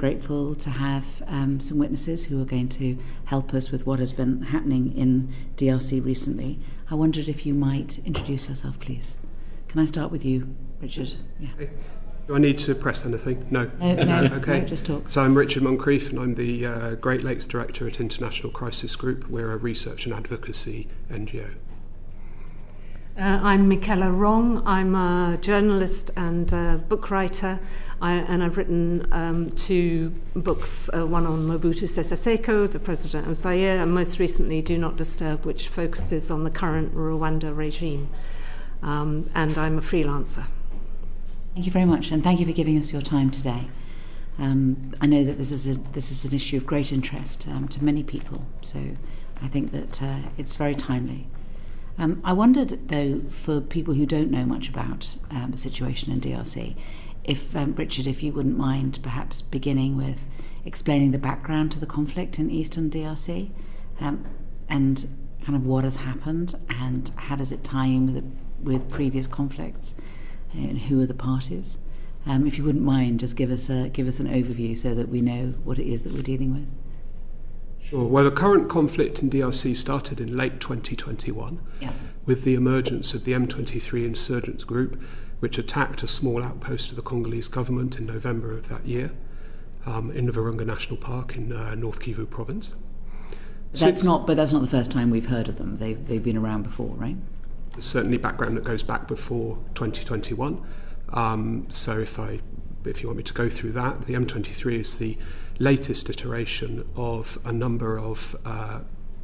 grateful to have some witnesses who are going to help us with what has been happening in DRC recently. I wondered if you might introduce yourself, please. Can I start with you, Richard? Yeah. Do I need to press anything? No. Okay. No, just talk. So I'm Richard Moncrieff, and I'm the Great Lakes Director at International Crisis Group. We're a research and advocacy NGO. I'm Michela. I'm a journalist and book writer, and I've written 2 books, one on Mobutu Sese Seko, the president of Zaire, and most recently Do Not Disturb, which focuses on the current Rwanda regime. And I'm a freelancer. Thank you very much, and thank you for giving us your time today. I know that this is an issue of great interest to many people, so I think that it's very timely. I wondered, though, for people who don't know much about the situation in DRC, if Richard, if you wouldn't mind perhaps beginning with explaining the background to the conflict in eastern DRC, and kind of what has happened and how does it tie in with previous conflicts, and who are the parties. If you wouldn't mind, just give us an overview so that we know what it is that we're dealing with. Sure. Well, the current conflict in DRC started in late 2021 with the emergence of the M23 insurgents group, which attacked a small outpost of the Congolese government in November of that year in the Virunga National Park in North Kivu province. That's not the first time we've heard of them. They've been around before, right? There's certainly background that goes back before 2021. So if you want me to go through that, the M23 is the latest iteration of a number of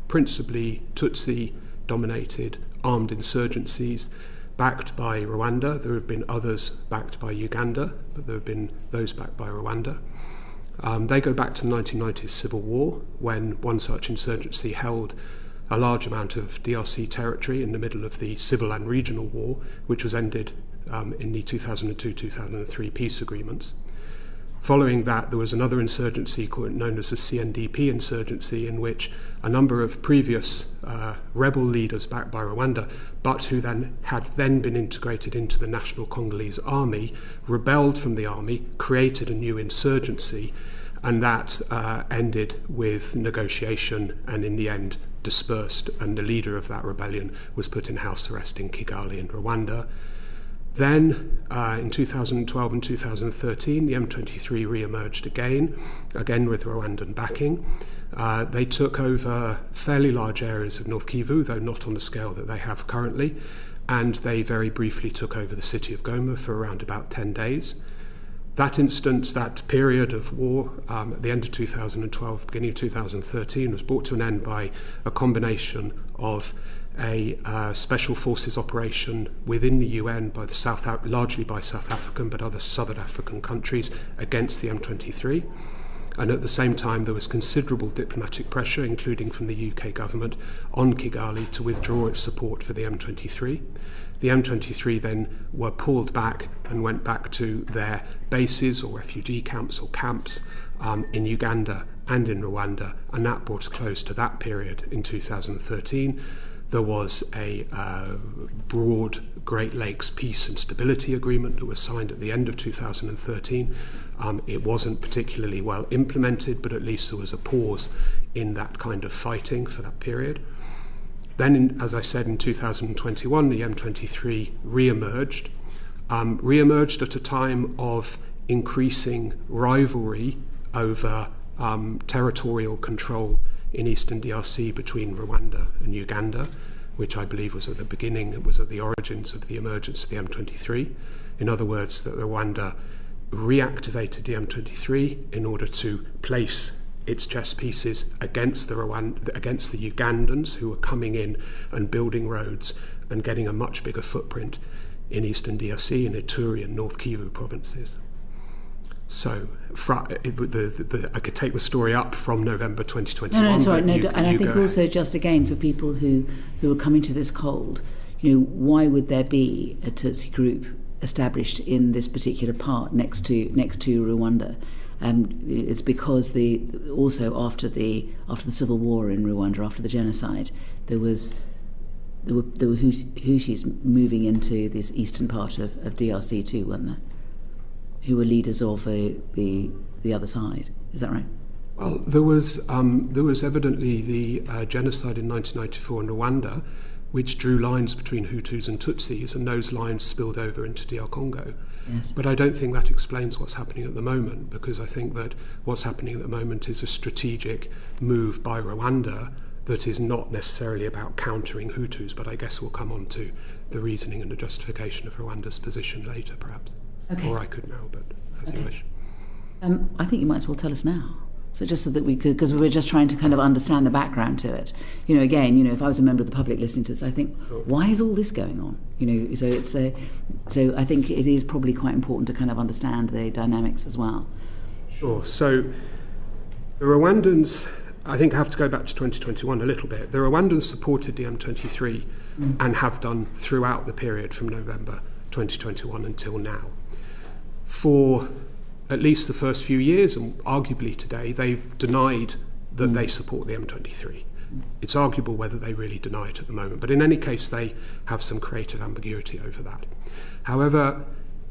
principally Tutsi-dominated armed insurgencies backed by Rwanda. There have been others backed by Uganda, but there have been those backed by Rwanda. They go back to the 1990s civil war, when one such insurgency held a large amount of DRC territory in the middle of the civil and regional war, which was ended in the 2002-2003 peace agreements. Following that, there was another insurgency known as the CNDP insurgency, in which a number of previous rebel leaders backed by Rwanda, but who had been integrated into the National Congolese Army, rebelled from the army, created a new insurgency, and that ended with negotiation and in the end dispersed, and the leader of that rebellion was put in house arrest in Kigali in Rwanda. Then, in 2012 and 2013, the M23 re-emerged again with Rwandan backing. They took over fairly large areas of North Kivu, though not on the scale that they have currently, and they very briefly took over the city of Goma for around about 10 days. That period of war, at the end of 2012, beginning of 2013, was brought to an end by a combination of a special forces operation within the UN largely by South African but other southern African countries against the M23. And at the same time, there was considerable diplomatic pressure, including from the UK government, on Kigali to withdraw its support for the M23. The M23 then were pulled back and went back to their bases or refugee camps or camps in Uganda and in Rwanda, and that brought a close to that period in 2013. There was a broad Great Lakes Peace and Stability Agreement that was signed at the end of 2013. It wasn't particularly well implemented, but at least there was a pause in that kind of fighting for that period. Then, as I said, in 2021, the M23 re-emerged at a time of increasing rivalry over territorial control in eastern DRC between Rwanda and Uganda, which I believe was at the origins of the emergence of the M23. In other words, that Rwanda reactivated the M23 in order to place its chess pieces against the Ugandans, who were coming in and building roads and getting a much bigger footprint in eastern DRC, in Ituri and North Kivu provinces. So I could take the story up from November 2021. No, sorry, and I think also just again for people who are coming to this cold, why would there be a Tutsi group established in this particular part next to Rwanda? It's because also after the civil war in Rwanda, after the genocide, there were Hutus moving into this eastern part of DRC too, weren't there? who were leaders of the other side. Is that right? Well, there was evidently the genocide in 1994 in Rwanda, which drew lines between Hutus and Tutsis, and those lines spilled over into DR Congo. Yes. But I don't think that explains what's happening at the moment, because I think that what's happening at the moment is a strategic move by Rwanda that is not necessarily about countering Hutus, but I guess we'll come on to the reasoning and the justification of Rwanda's position later, perhaps. Okay. Or I could now, but as you wish. I think you might as well tell us now. So just so that we could, because we were just trying to kind of understand the background to it. Again, if I was a member of the public listening to this, I think, why is all this going on? So it's so I think it is probably quite important to kind of understand the dynamics as well. Sure. So the Rwandans, I think I have to go back to 2021 a little bit. The Rwandans supported the M23 and have done throughout the period from November 2021 until now. For at least the first few years, and arguably today, they've denied that they support the M23. It's arguable whether they really deny it at the moment, but in any case, they have some creative ambiguity over that. However,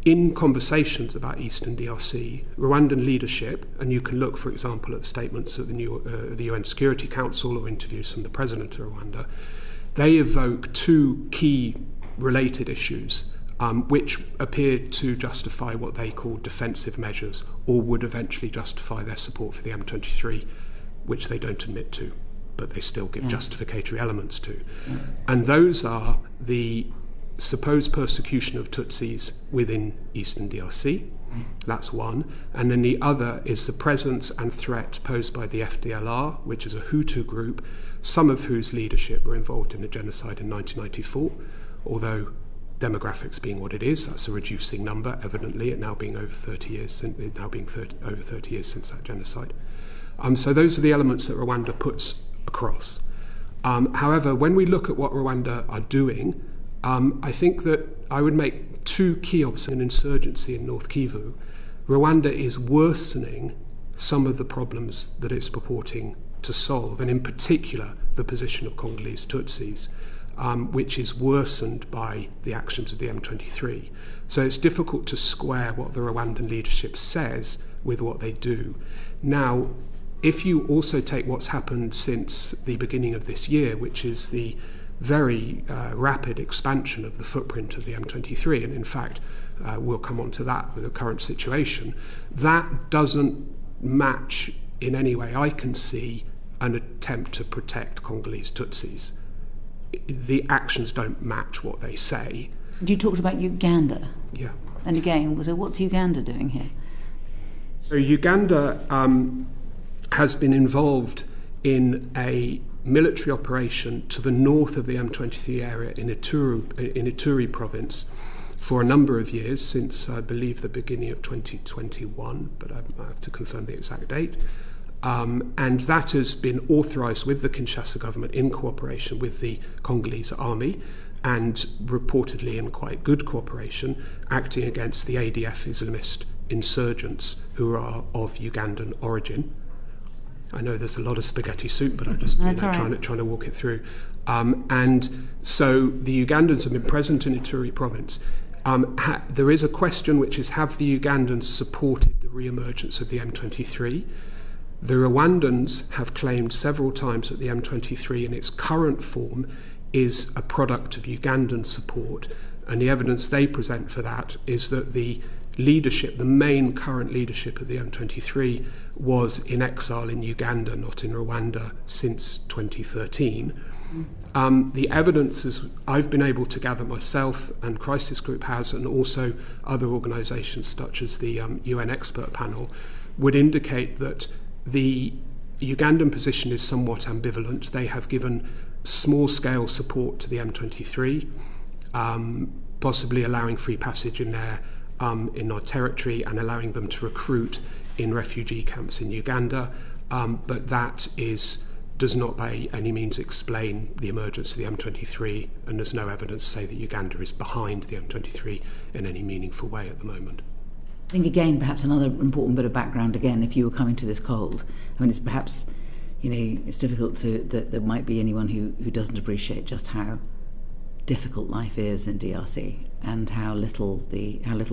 in conversations about Eastern DRC, Rwandan leadership, and you can look, for example, at statements of the UN Security Council or interviews from the president of Rwanda, they evoke two key related issues which appeared to justify what they call defensive measures, or would eventually justify their support for the M23, which they don't admit to, but they still give justificatory elements to. And those are the supposed persecution of Tutsis within Eastern DRC. That's one. And then the other is the presence and threat posed by the FDLR, which is a Hutu group, some of whose leadership were involved in the genocide in 1994, although demographics being what it is, that's a reducing number, evidently, it now being over 30 years since that genocide. So those are the elements that Rwanda puts across. However, when we look at what Rwanda are doing, I think that I would make two key observations. In insurgency in North Kivu, Rwanda is worsening some of the problems that it's purporting to solve, and in particular the position of Congolese Tutsis, which is worsened by the actions of the M23. So it's difficult to square what the Rwandan leadership says with what they do. Now, if you also take what's happened since the beginning of this year, which is the very rapid expansion of the footprint of the M23, and in fact, we'll come on to that with the current situation, that doesn't match in any way I can see an attempt to protect Congolese Tutsis. The actions don't match what they say. You talked about Uganda. Yeah. And again, so what's Uganda doing here? So Uganda has been involved in a military operation to the north of the M23 area in Ituri province for a number of years, since I believe the beginning of 2021, but I have to confirm the exact date. And that has been authorised with the Kinshasa government in cooperation with the Congolese army, and reportedly in quite good cooperation, acting against the ADF Islamist insurgents who are of Ugandan origin. I know there's a lot of spaghetti soup, but I'm just trying to walk it through. And so the Ugandans have been present in Ituri province. There is a question, which is, have the Ugandans supported the re-emergence of the M23? The Rwandans have claimed several times that the M23 in its current form is a product of Ugandan support, and the evidence they present for that is that the leadership, the main current leadership of the M23, was in exile in Uganda, not in Rwanda, since 2013. The evidence, as I've been able to gather myself, and Crisis Group has, and also other organisations such as the UN expert panel, would indicate that the Ugandan position is somewhat ambivalent. They have given small-scale support to the M23, possibly allowing free passage in our territory and allowing them to recruit in refugee camps in Uganda, but that does not by any means explain the emergence of the M23, and there's no evidence to say that Uganda is behind the M23 in any meaningful way at the moment. I think, again, perhaps another important bit of background, again, if you were coming to this cold, I mean, it's perhaps, it's difficult that there might be anyone who doesn't appreciate just how difficult life is in DRC. and how little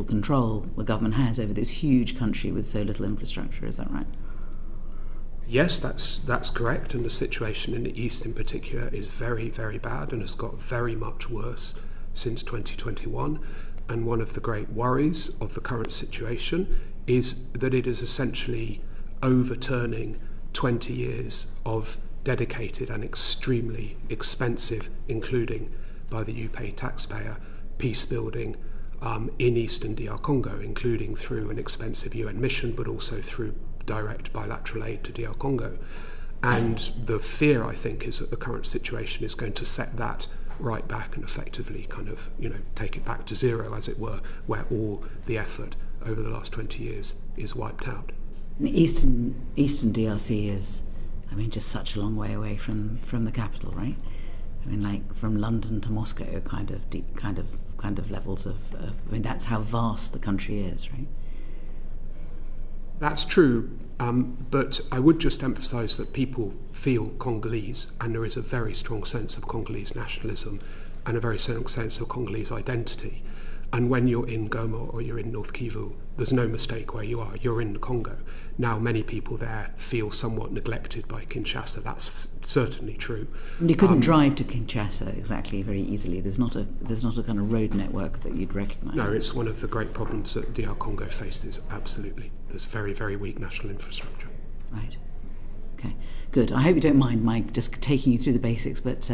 control the government has over this huge country with so little infrastructure. Is that right? Yes, that's correct, and the situation in the East in particular is very, very bad and has got very much worse since 2021. And one of the great worries of the current situation is that it is essentially overturning 20 years of dedicated and extremely expensive, including by the UK taxpayer, peace building in Eastern DR Congo, including through an expensive UN mission, but also through direct bilateral aid to DR Congo. And the fear, I think, is that the current situation is going to set that right back and effectively kind of, take it back to zero, as it were, where all the effort over the last 20 years is wiped out. And Eastern DRC is, just such a long way away from the capital, right? Like from London to Moscow, kind of levels of. That's how vast the country is, right? That's true, but I would just emphasise that people feel Congolese, and there is a very strong sense of Congolese nationalism and a very strong sense of Congolese identity. And when you're in Goma or you're in North Kivu, there's no mistake where you are. You're in the Congo. Now, many people there feel somewhat neglected by Kinshasa. That's certainly true. And you couldn't drive to Kinshasa exactly very easily. There's not a kind of road network that you'd recognise. No, it's one of the great problems that DR Congo faces. Absolutely, there's very, very weak national infrastructure. Right. Okay. Good. I hope you don't mind my just taking you through the basics, but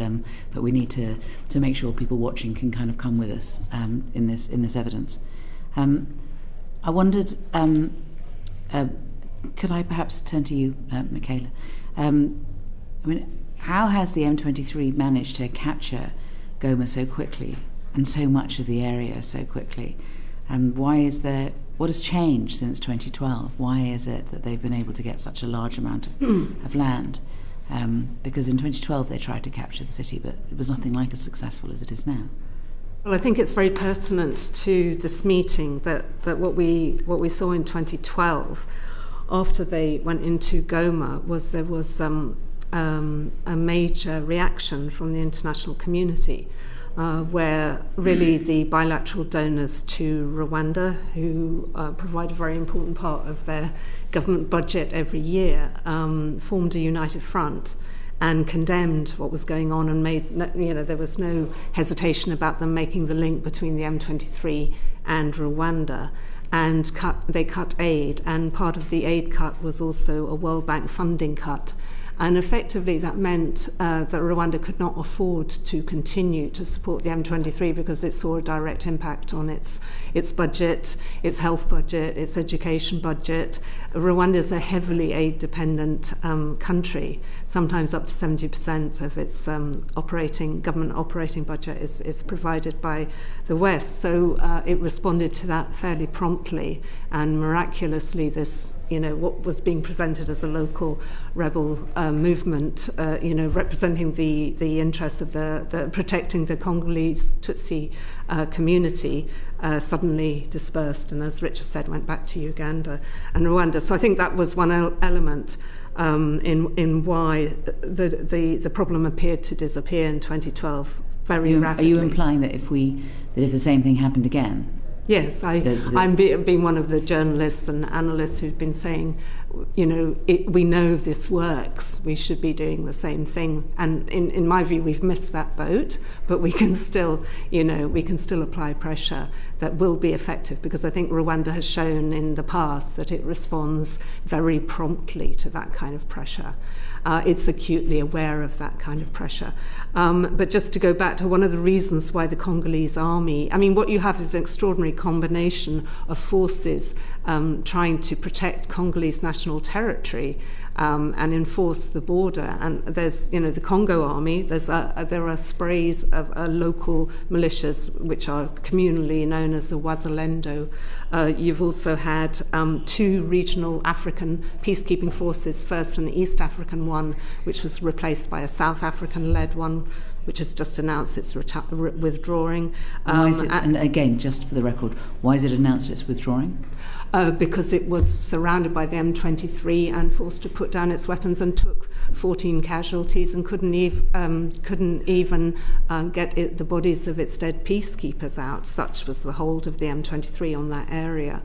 we need to make sure people watching can kind of come with us in this evidence. I wondered, could I perhaps turn to you, Michela? How has the M23 managed to capture Goma so quickly and so much of the area so quickly? And what has changed since 2012? Why is it that they've been able to get such a large amount of land? Because in 2012 they tried to capture the city, but it was nothing like as successful as it is now. Well, I think it's very pertinent to this meeting that what we saw in 2012, after they went into Goma, was there was a major reaction from the international community, where really the bilateral donors to Rwanda, who provide a very important part of their government budget every year, formed a united front and condemned what was going on, and there was no hesitation about them making the link between the M23 and Rwanda. And they cut aid, and part of the aid cut was also a World Bank funding cut. And effectively that meant that Rwanda could not afford to continue to support the M23 because it saw a direct impact on its budget, its health budget, its education budget. Rwanda is a heavily aid-dependent country. Sometimes up to 70% of its government operating budget is provided by the West. So it responded to that fairly promptly, and miraculously this, what was being presented as a local rebel movement, representing the interests of the protecting the Congolese Tutsi community, suddenly dispersed, and as Richard said, went back to Uganda and Rwanda. So I think that was one element in why the problem appeared to disappear in 2012 very rapidly. Are you implying that if the same thing happened again? Yes, I'm being one of the journalists and analysts who've been saying, we know this works. We should be doing the same thing. And in my view, we've missed that boat, but we can still, apply pressure that will be effective, because I think Rwanda has shown in the past that it responds very promptly to that kind of pressure. It's acutely aware of that kind of pressure. But just to go back to one of the reasons why the Congolese army, what you have is an extraordinary combination of forces trying to protect Congolese national territory and enforce the border. And there's, the Congo army, there are sprays of local militias, which are communally known as the Wazalendo. You've also had two regional African peacekeeping forces, first an East African one, which was replaced by a South African-led one which has just announced its withdrawing. Why is it, and again, just for the record, why is it announced it's withdrawing? Because it was surrounded by the M23 and forced to put down its weapons and took 14 casualties and couldn't even get the bodies of its dead peacekeepers out. Such was the hold of the M23 on that area.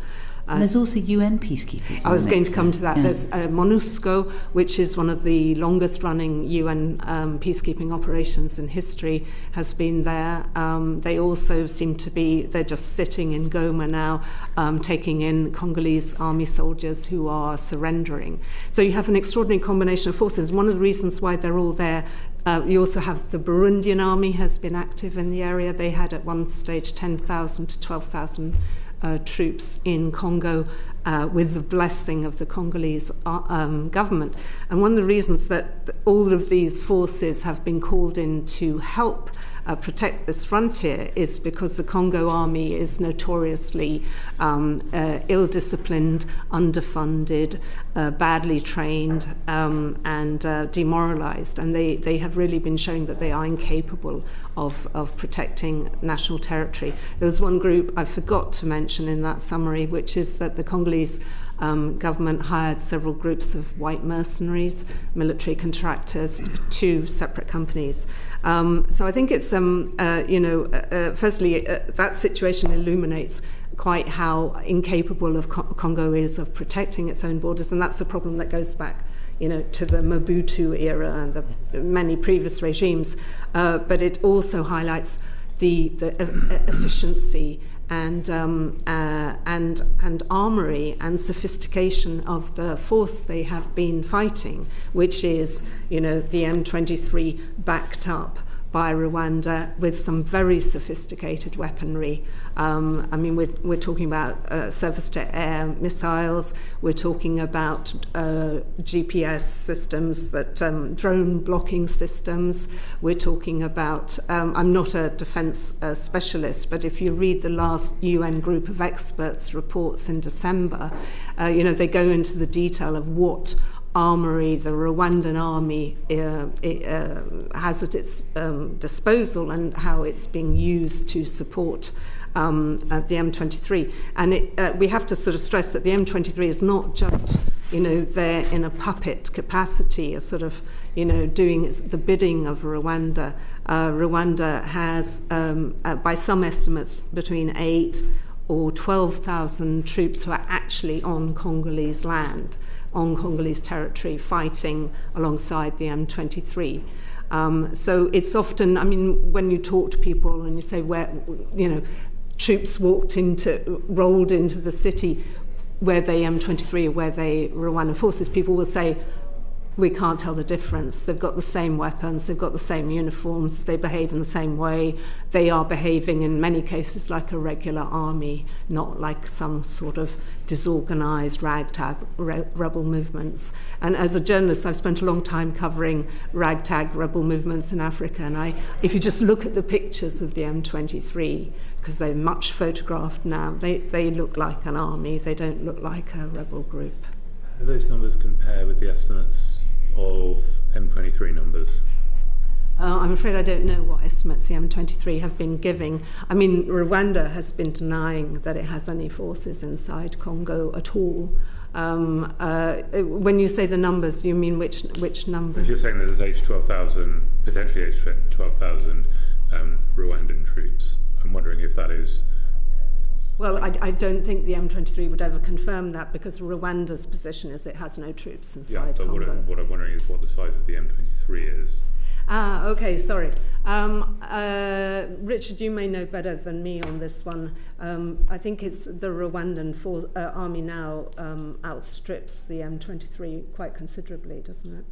And there's also UN peacekeepers. I was going to come to that. Yeah. There's MONUSCO, which is one of the longest-running UN peacekeeping operations in history, has been there. They also seem to be, they're just sitting in Goma now, taking in Congolese army soldiers who are surrendering. So you have an extraordinary combination of forces. One of the reasons why they're all there, you also have the Burundian army has been active in the area. They had at one stage 10,000 to 12,000 troops in Congo with the blessing of the Congolese government. And one of the reasons that all of these forces have been called in to help protect this frontier is because the Congo army is notoriously ill-disciplined, underfunded, badly trained, and demoralized. And they have really been showing that they are incapable of protecting national territory. There was one group I forgot to mention in that summary, which is that the Congolese government hired several groups of white mercenaries, military contractors, 2 separate companies. So I think it's, firstly, that situation illuminates quite how incapable of Congo is of protecting its own borders, and that's a problem that goes back to the Mobutu era and the many previous regimes. But it also highlights the efficiency and armory and sophistication of the force they have been fighting, which is, the M23 backed up by Rwanda with some very sophisticated weaponry. We're talking about surface-to-air missiles. We're talking about GPS systems, drone blocking systems. We're talking about. I'm not a defence specialist, but if you read the last UN group of experts reports in December, they go into the detail of what armory the Rwandan army has at its disposal and how it's being used to support the M23. And we have to sort of stress that the M23 is not just, there in a puppet capacity, a sort of, doing the bidding of Rwanda. Rwanda has, by some estimates, between 8 or 12,000 troops who are actually on Congolese land, on Congolese territory, fighting alongside the M23. So it's often, when you talk to people and you say where, troops rolled into the city, where they M23 or where they Rwandan forces, people will say, we can't tell the difference. They've got the same weapons, they've got the same uniforms, they behave in the same way. They are behaving in many cases like a regular army, not like some sort of disorganized ragtag rebel movements. And as a journalist, I've spent a long time covering ragtag rebel movements in Africa. And if you just look at the pictures of the M23, because they're much photographed now, they look like an army, they don't look like a rebel group. Do those numbers compare with the estimates of M23 numbers? I'm afraid I don't know what estimates the M23 have been giving. Rwanda has been denying that it has any forces inside Congo at all. When you say the numbers, you mean which numbers? If you're saying that there's potentially 12,000 Rwandan troops, I'm wondering if that is... Well, I don't think the M23 would ever confirm that, because Rwanda's position is it has no troops inside Congo. What I'm wondering is what the size of the M23 is. Okay, sorry. Richard, you may know better than me on this one. I think it's the Rwandan army now outstrips the M23 quite considerably, doesn't it?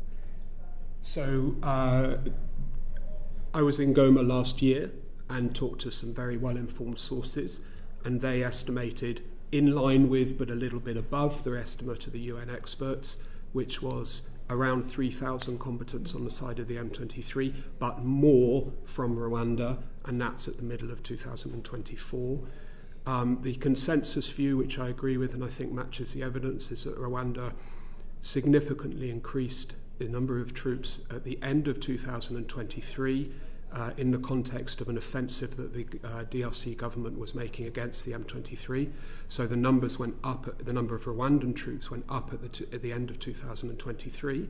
So I was in Goma last year and talked to some very well-informed sources, and they estimated in line with, but a little bit above, their estimate of the UN experts, which was around 3,000 combatants on the side of the M23, but more from Rwanda, and that's at the middle of 2024. The consensus view, which I agree with and I think matches the evidence, is that Rwanda significantly increased the number of troops at the end of 2023 in the context of an offensive that the DRC government was making against the M23. So the numbers went up, the number of Rwandan troops went up at the end of 2023.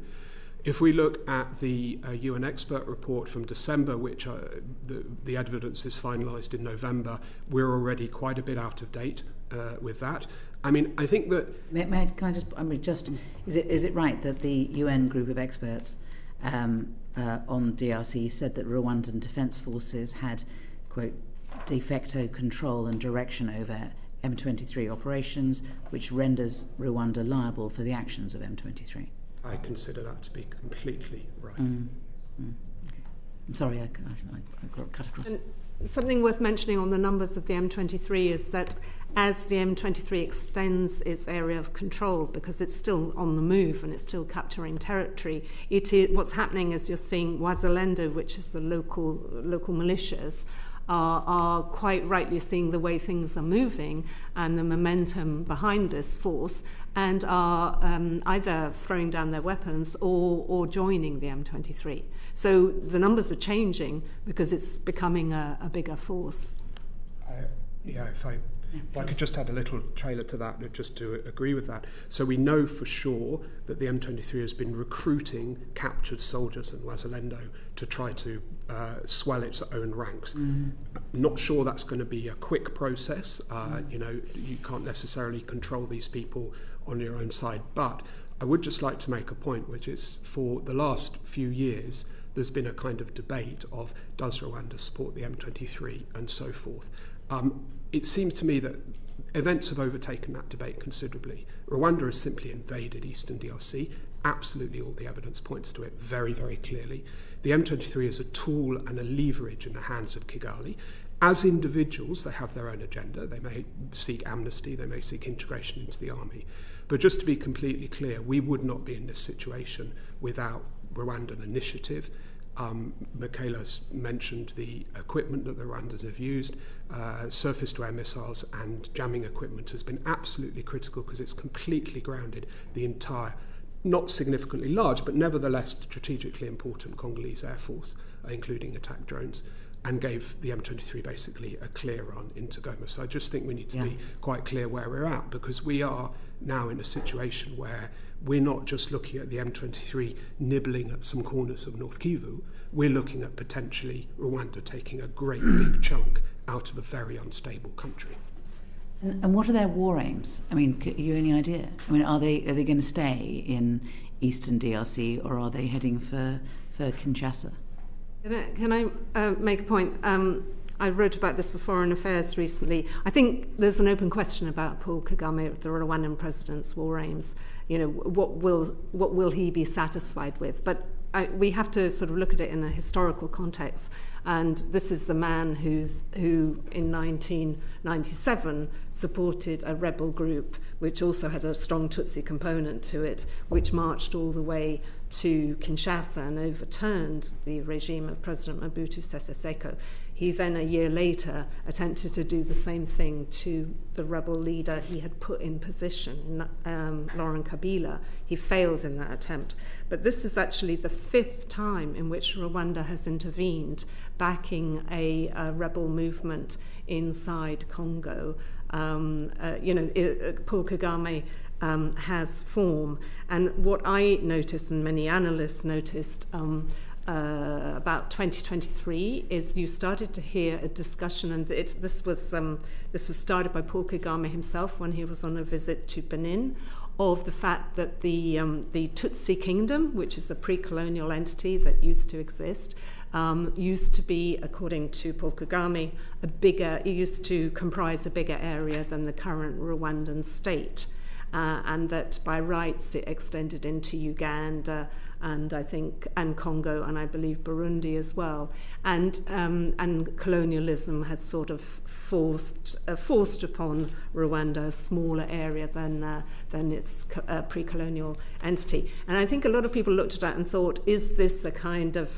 If we look at the UN expert report from December, which the evidence is finalised in November, we're already quite a bit out of date with that. I mean, I think that... Is it right that the UN group of experts on DRC said that Rwandan Defence Forces had, quote, de facto control and direction over M23 operations, which renders Rwanda liable for the actions of M23? I consider that to be completely right. Okay. I'm sorry, I got cut across. And something worth mentioning on the numbers of the M23 is that as the M23 extends its area of control, because it's still on the move and it's still capturing territory, what's happening is you're seeing Wazalendo, which is the local militias, are quite rightly seeing the way things are moving and the momentum behind this force, and are either throwing down their weapons or joining the M23. So the numbers are changing because it's becoming a bigger force. If I could just add a little trailer to that, just to agree with that. So we know for sure that the M23 has been recruiting captured soldiers in Wazalendo to try to swell its own ranks. Not sure that's going to be a quick process. You can't necessarily control these people on your own side. But I would just like to make a point, which is for the last few years, there's been a kind of debate of does Rwanda support the M23 and so forth. It seems to me that events have overtaken that debate considerably. Rwanda has simply invaded eastern DRC. Absolutely all the evidence points to it very, very clearly. The M23 is a tool and a leverage in the hands of Kigali. As individuals, they have their own agenda. They may seek amnesty, they may seek integration into the army. But just to be completely clear, we would not be in this situation without Rwandan initiative. Michela's mentioned the equipment that the Rwandans have used. Surface-to-air missiles and jamming equipment has been absolutely critical because it's completely grounded the entire, not significantly large, but nevertheless strategically important Congolese Air Force, including attack drones, and gave the M23 basically a clear run into Goma. So I just think we need to be quite clear where we're at, because we are now in a situation where we're not just looking at the M23 nibbling at some corners of North Kivu, we're looking at potentially Rwanda taking a great big chunk out of a very unstable country. And what are their war aims? I mean, you any idea? I mean, are they going to stay in eastern DRC, or are they heading for Kinshasa? Can I make a point? I wrote about this for Foreign Affairs recently. I think there's an open question about Paul Kagame, the Rwandan president's war aims. You know, what will he be satisfied with? But we have to sort of look at it in a historical context. And this is the man who in 1997 supported a rebel group, which also had a strong Tutsi component to it, which marched all the way to Kinshasa and overturned the regime of President Mobutu Sese Seko. He then, a year later, attempted to do the same thing to the rebel leader he had put in position, Laurent Kabila. He failed in that attempt. But this is actually the fifth time in which Rwanda has intervened, backing a rebel movement inside Congo. Paul Kagame has form. And what I noticed, and many analysts noticed, about 2023 is you started to hear a discussion, and this was started by Paul Kagame himself when he was on a visit to Benin, of the fact that the Tutsi kingdom, which is a pre-colonial entity that used to exist, used to be, according to Paul Kagame, it used to comprise a bigger area than the current Rwandan state. And that by rights it extended into Uganda and Congo, and I believe Burundi as well. And colonialism had sort of forced upon Rwanda a smaller area than its pre-colonial entity. And I think a lot of people looked at that and thought, is this a kind of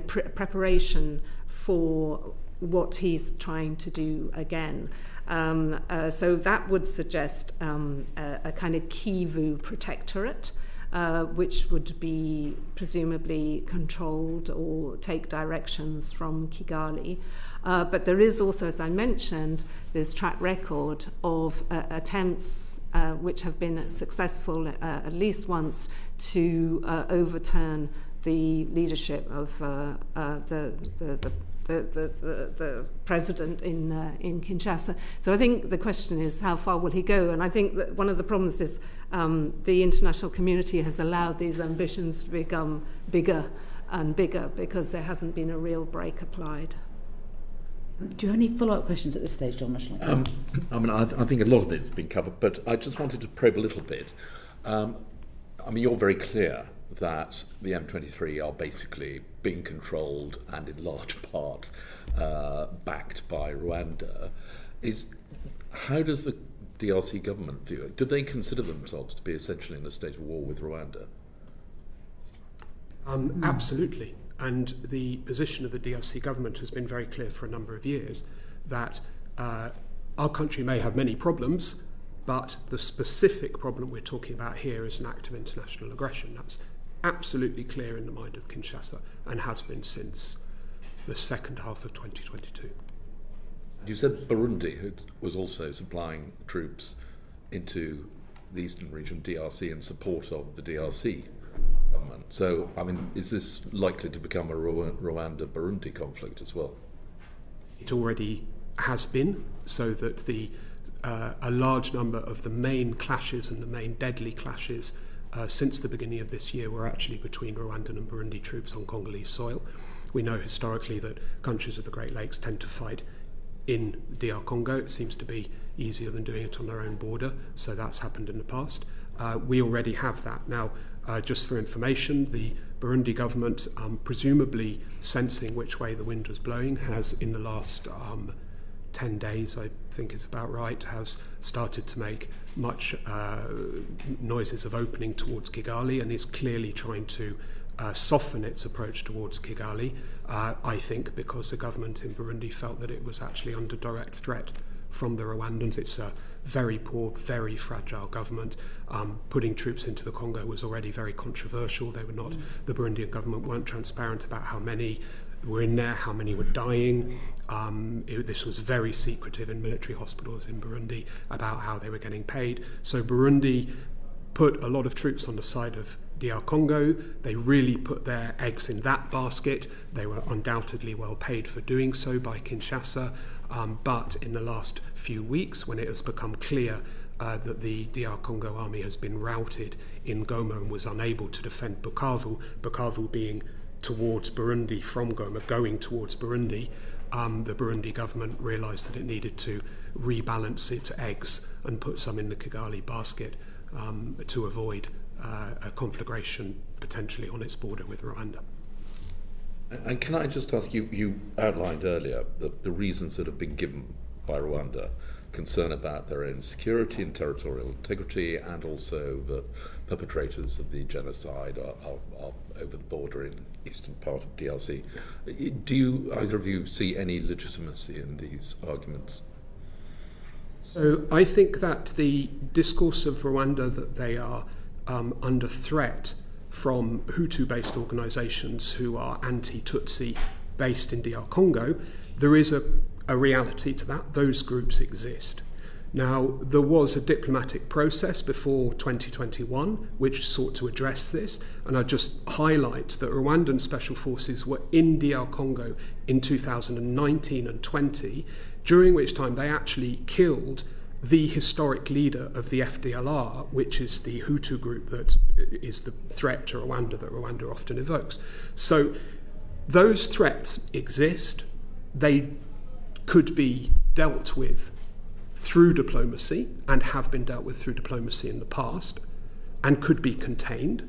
preparation for what he's trying to do again? So that would suggest a kind of Kivu protectorate, which would be presumably controlled or take directions from Kigali. But there is also, as I mentioned, this track record of attempts which have been successful at least once to overturn the leadership of the president in Kinshasa. So I think the question is, how far will he go? And I think that one of the problems is the international community has allowed these ambitions to become bigger and bigger because there hasn't been a real brake applied. Do you have any follow-up questions at this stage, John Michela? I think a lot of it has been covered, but I just wanted to probe a little bit. You're very clear that the M23 are basically being controlled and in large part backed by Rwanda. How does the DRC government view it? Do they consider themselves to be essentially in a state of war with Rwanda? Absolutely. And the position of the DRC government has been very clear for a number of years that our country may have many problems, but the specific problem we're talking about here is an act of international aggression. That's absolutely clear in the mind of Kinshasa and has been since the second half of 2022. You said Burundi was also supplying troops into the eastern region, DRC, in support of the DRC government. So, is this likely to become a Rwanda-Burundi conflict as well? It already has been, so that a large number of the main clashes and the main deadly clashes since the beginning of this year were actually between Rwandan and Burundi troops on Congolese soil. We know historically that countries of the Great Lakes tend to fight in DR Congo. It seems to be easier than doing it on their own border, so that's happened in the past. We already have that. Now, just for information, the Burundi government, presumably sensing which way the wind was blowing, has in the last 10 days, I think is about right, has started to make much noises of opening towards Kigali and is clearly trying to soften its approach towards Kigali, I think because the government in Burundi felt that it was actually under direct threat from the Rwandans. It's a very poor, very fragile government. Putting troops into the Congo was already very controversial. They were not, the Burundian government weren't transparent about how many were in there, how many were dying. This was very secretive in military hospitals in Burundi about how they were getting paid. So Burundi put a lot of troops on the side of DR Congo. They really put their eggs in that basket. They were undoubtedly well paid for doing so by Kinshasa. But in the last few weeks, when it has become clear that the DR Congo army has been routed in Goma and was unable to defend Bukavu, Bukavu being towards Burundi from Goma, going towards Burundi, the Burundi government realised that it needed to rebalance its eggs and put some in the Kigali basket to avoid a conflagration potentially on its border with Rwanda. And can I just ask you, you outlined earlier the reasons that have been given by Rwanda, concern about their own security and territorial integrity, and also the perpetrators of the genocide are over the border in eastern part of DRC. Do you, either of you, see any legitimacy in these arguments? So I think that the discourse of Rwanda that they are under threat from Hutu-based organisations who are anti-Tutsi based in DR Congo, there is a reality to that. Those groups exist. Now, there was a diplomatic process before 2021 which sought to address this, and I just highlight that Rwandan special forces were in DR Congo in 2019 and 20, during which time they actually killed the historic leader of the FDLR, which is the Hutu group that is the threat to Rwanda that Rwanda often evokes. So those threats exist. They could be dealt with through diplomacy and have been dealt with through diplomacy in the past and could be contained.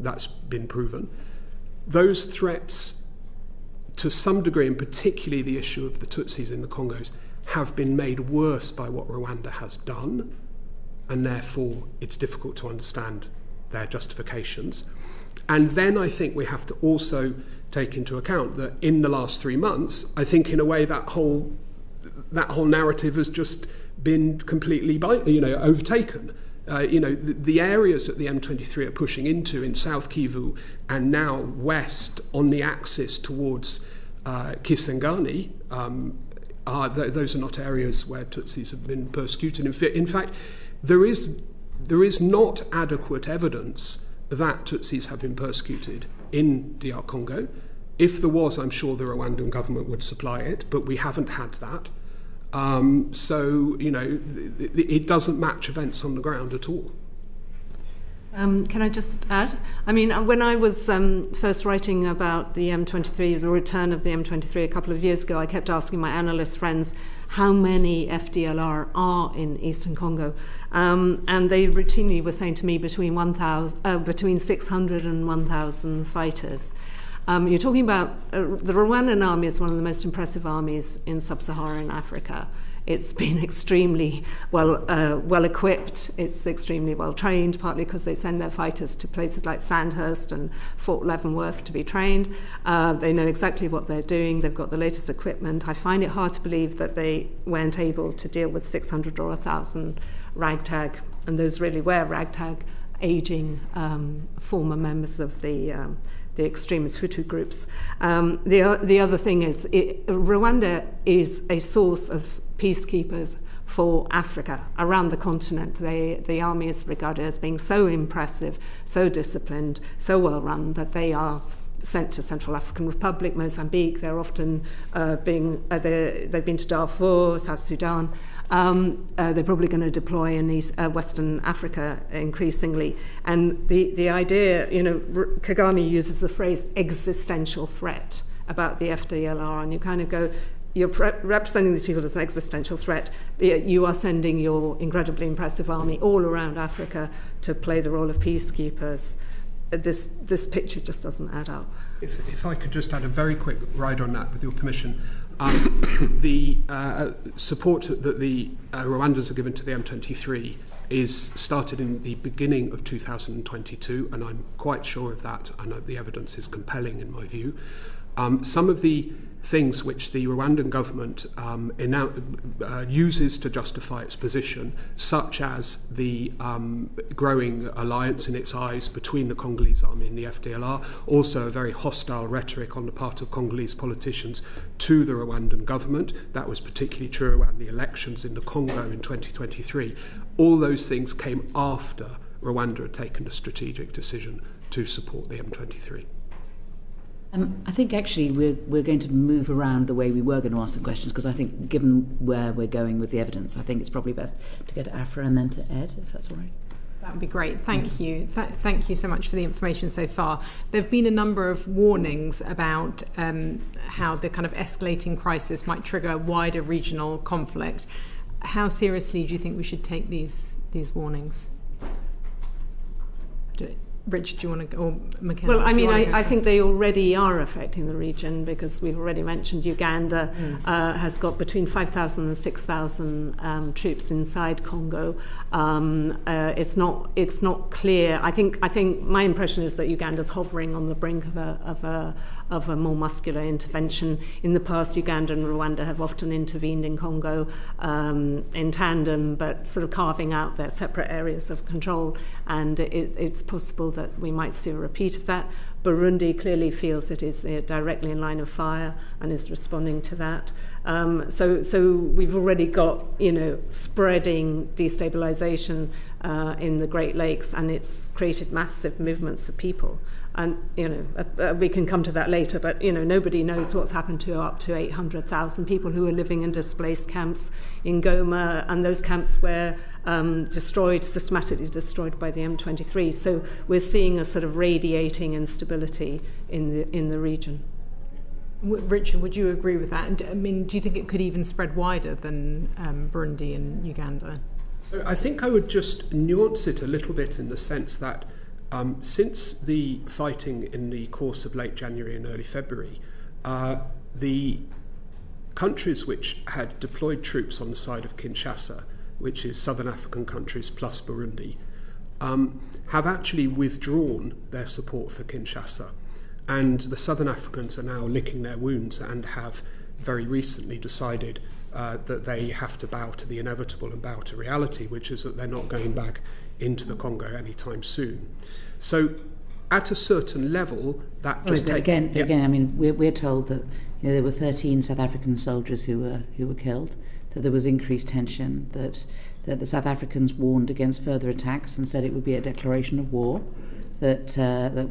That's been proven. Those threats, to some degree, and particularly the issue of the Tutsis in the Congos, have been made worse by what Rwanda has done, and therefore it's difficult to understand their justifications. And then I think we have to also take into account that in the last 3 months, I think in a way that whole narrative has just been completely overtaken. the areas that the M23 are pushing into in South Kivu and now west on the axis towards Kisangani, those are not areas where Tutsis have been persecuted. In fact, there is not adequate evidence that Tutsis have been persecuted in DR Congo. If there was, I'm sure the Rwandan government would supply it, but we haven't had that. It doesn't match events on the ground at all. Can I just add? I mean, when I was first writing about the M23, the return of the M23 a couple of years ago, I kept asking my analyst friends how many FDLR are in Eastern Congo. And they routinely were saying to me between 600 and 1,000 fighters. You're talking about the Rwandan army is one of the most impressive armies in sub-Saharan Africa. It's been extremely well equipped. It's extremely well trained, partly because they send their fighters to places like Sandhurst and Fort Leavenworth to be trained. They know exactly what they're doing. They've got the latest equipment. I find it hard to believe that they weren't able to deal with 600 or 1,000 ragtag, and those really were ragtag, aging former members of the extremist Hutu groups. The other thing is, Rwanda is a source of peacekeepers for Africa around the continent. The army is regarded as being so impressive, so disciplined, so well run that they are sent to Central African Republic, Mozambique. They're often they've been to Darfur, South Sudan. They're probably going to deploy in Western Africa increasingly. And the idea, Kagame uses the phrase existential threat about the FDLR, and you kind of go, you're representing these people as an existential threat. You are sending your incredibly impressive army all around Africa to play the role of peacekeepers. This picture just doesn't add up. If I could just add a very quick ride on that, with your permission. The support that the Rwandans are given to the M23 is started in the beginning of 2022, and I'm quite sure of that. I know the evidence is compelling in my view. Some of the things which the Rwandan government uses to justify its position, such as the growing alliance in its eyes between the Congolese army and the FDLR, also a very hostile rhetoric on the part of Congolese politicians to the Rwandan government. That was particularly true around the elections in the Congo in 2023. All those things came after Rwanda had taken a strategic decision to support the M23. I think actually we're going to move around the way we were going to ask some questions, because I think given where we're going with the evidence, I think it's probably best to go to Afra and then to Ed, if that's all right. That would be great. Thank you. Thank you so much for the information so far. There have been a number of warnings about how the kind of escalating crisis might trigger a wider regional conflict. How seriously do you think we should take these warnings? Rich, do you want to, or Michela? Well, I mean, I think they already are affecting the region, because we've already mentioned Uganda has got between 5,000 and 6,000 troops inside Congo. It's not clear. I think my impression is that Uganda's hovering on the brink of a more muscular intervention. In the past, Uganda and Rwanda have often intervened in Congo in tandem, but sort of carving out their separate areas of control, and it's possible that we might see a repeat of that. Burundi clearly feels it is directly in line of fire and is responding to that. So we've already got, spreading destabilization in the Great Lakes, and it's created massive movements of people. And, we can come to that later, but, nobody knows what's happened to up to 800,000 people who are living in displaced camps in Goma, and those camps were systematically destroyed by the M23. So we're seeing a sort of radiating instability in the region. Richard, would you agree with that? I mean, do you think it could even spread wider than Burundi and Uganda? So I think I would just nuance it a little bit in the sense that since the fighting in the course of late January and early February, the countries which had deployed troops on the side of Kinshasa, which is southern African countries plus Burundi, have actually withdrawn their support for Kinshasa. And the southern Africans are now licking their wounds and have very recently decided that they have to bow to the inevitable and bow to reality, which is that they're not going back into the Congo anytime soon. So at a certain level, that just takes... Again, I mean, we're told that there were 13 South African soldiers who were killed, that there was increased tension, that the South Africans warned against further attacks and said it would be a declaration of war, that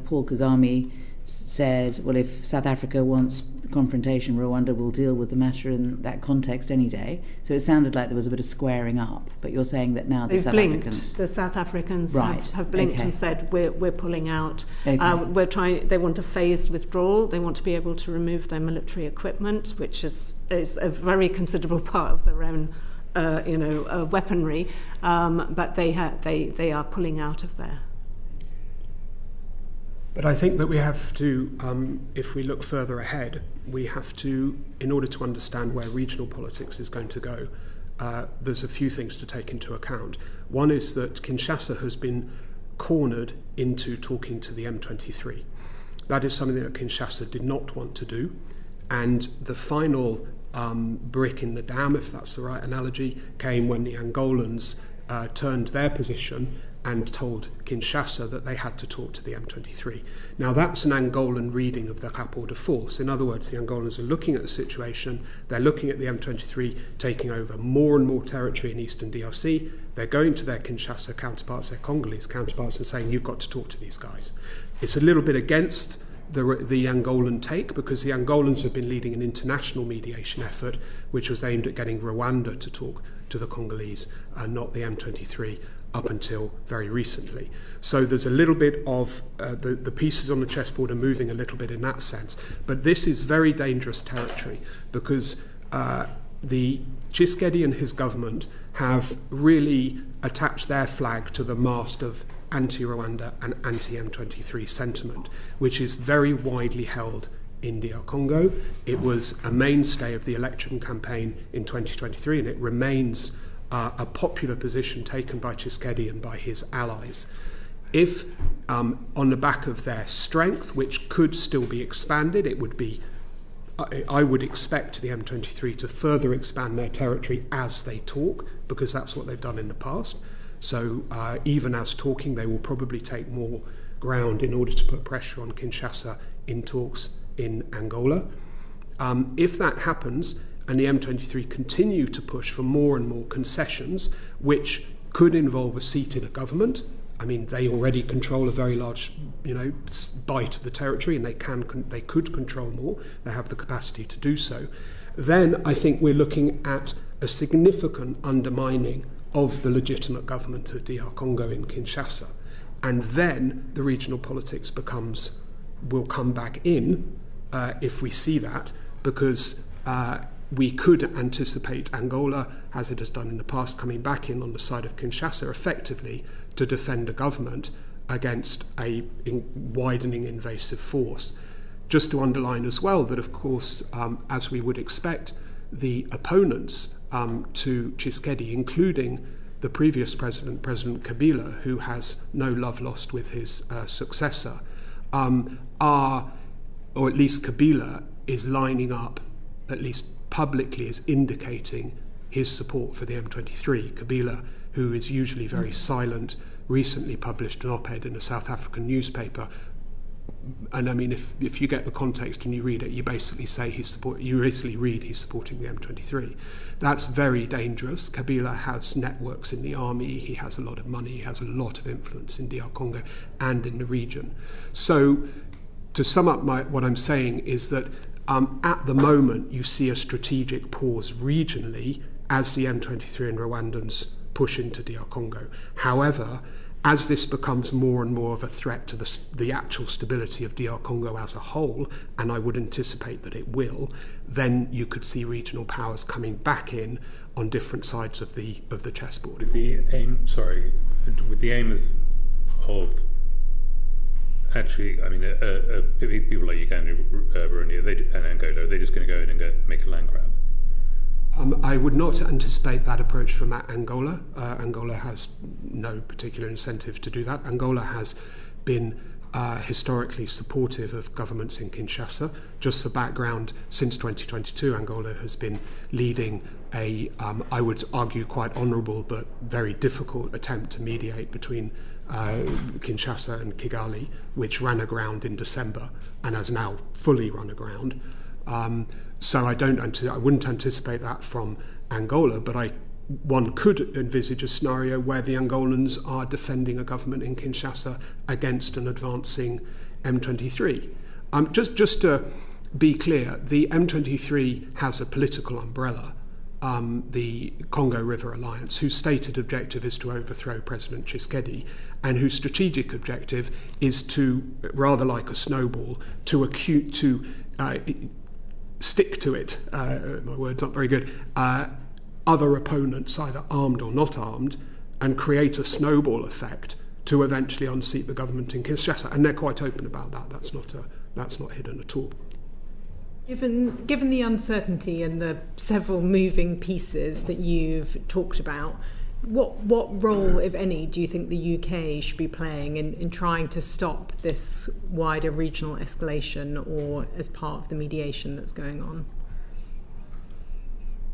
Paul Kagame said, well, if South Africa wants confrontation, Rwanda will deal with the matter in that context any day. So it sounded like there was a bit of squaring up, but you're saying that now the South Africans... The South Africans right. have blinked okay. and said, we're pulling out. Okay. They want a phased withdrawal. They want to be able to remove their military equipment, which is a very considerable part of their own weaponry, but they are pulling out of there. But I think that we have to, if we look further ahead, we have to, in order to understand where regional politics is going to go, there's a few things to take into account. One is that Kinshasa has been cornered into talking to the M23. That is something that Kinshasa did not want to do. And the final brick in the dam, if that's the right analogy, came when the Angolans turned their position and told Kinshasa that they had to talk to the M23. Now that's an Angolan reading of the rapport de force. In other words, the Angolans are looking at the situation, they're looking at the M23 taking over more and more territory in eastern DRC, they're going to their Kinshasa counterparts, their Congolese counterparts, and saying, you've got to talk to these guys. It's a little bit against the Angolan take, because the Angolans have been leading an international mediation effort which was aimed at getting Rwanda to talk to the Congolese and not the M23 up until very recently. So there's a little bit of the pieces on the chessboard are moving a little bit in that sense. But this is very dangerous territory, because the Tshisekedi and his government have really attached their flag to the mast of anti-Rwanda and anti-M23 sentiment, which is very widely held in DR Congo. It was a mainstay of the election campaign in 2023, and it remains a popular position taken by Tshisekedi and by his allies. If, on the back of their strength, which could still be expanded, it would be, I would expect the M23 to further expand their territory as they talk, because that's what they've done in the past. So even as talking, they will probably take more ground in order to put pressure on Kinshasa in talks in Angola. If that happens, and the M23 continue to push for more and more concessions, which could involve a seat in a government. I mean, they already control a very large, bite of the territory, and they could control more. They have the capacity to do so. Then I think we're looking at a significant undermining of the legitimate government of DR Congo in Kinshasa, and then the regional politics will come back in if we see that, because we could anticipate Angola, as it has done in the past, coming back in on the side of Kinshasa effectively to defend a government against a widening invasive force. Just to underline as well that, of course, as we would expect, the opponents to Tshisekedi, including the previous president, President Kabila, who has no love lost with his successor, or at least Kabila is lining up, at least publicly, is indicating his support for the M23. Kabila, who is usually very silent, recently published an op-ed in a South African newspaper. And I mean, if you get the context and you read it, you basically read he's supporting the M23. That's very dangerous. Kabila has networks in the army, he has a lot of money, he has a lot of influence in DR Congo and in the region. So to sum up what I'm saying is that at the moment you see a strategic pause regionally as the M23 and Rwandans push into DR Congo. However, as this becomes more and more of a threat to the actual stability of DR Congo as a whole, and I would anticipate that it will, then you could see regional powers coming back in on different sides of the chessboard. With the aim of actually, I mean, people like Uganda, Burundi, and Angola, are they just going to go in and make a land grab? I would not anticipate that approach from Angola. Angola has no particular incentive to do that. Angola has been historically supportive of governments in Kinshasa. Just for background, since 2022, Angola has been leading I would argue, quite honourable but very difficult attempt to mediate between Kinshasa and Kigali, which ran aground in December and has now fully run aground. So I wouldn't anticipate that from Angola, but one could envisage a scenario where the Angolans are defending a government in Kinshasa against an advancing M23. Just to be clear, the M23 has a political umbrella, the Congo River Alliance, whose stated objective is to overthrow President Tshisekedi, and whose strategic objective is to, rather like a snowball, to stick to it, my word's not very good, other opponents, either armed or not armed, and create a snowball effect to eventually unseat the government in Kinshasa. And they're quite open about that. That's not hidden at all. Given the uncertainty and the several moving pieces that you've talked about, what role, if any, do you think the UK should be playing in trying to stop this wider regional escalation, or as part of the mediation that's going on?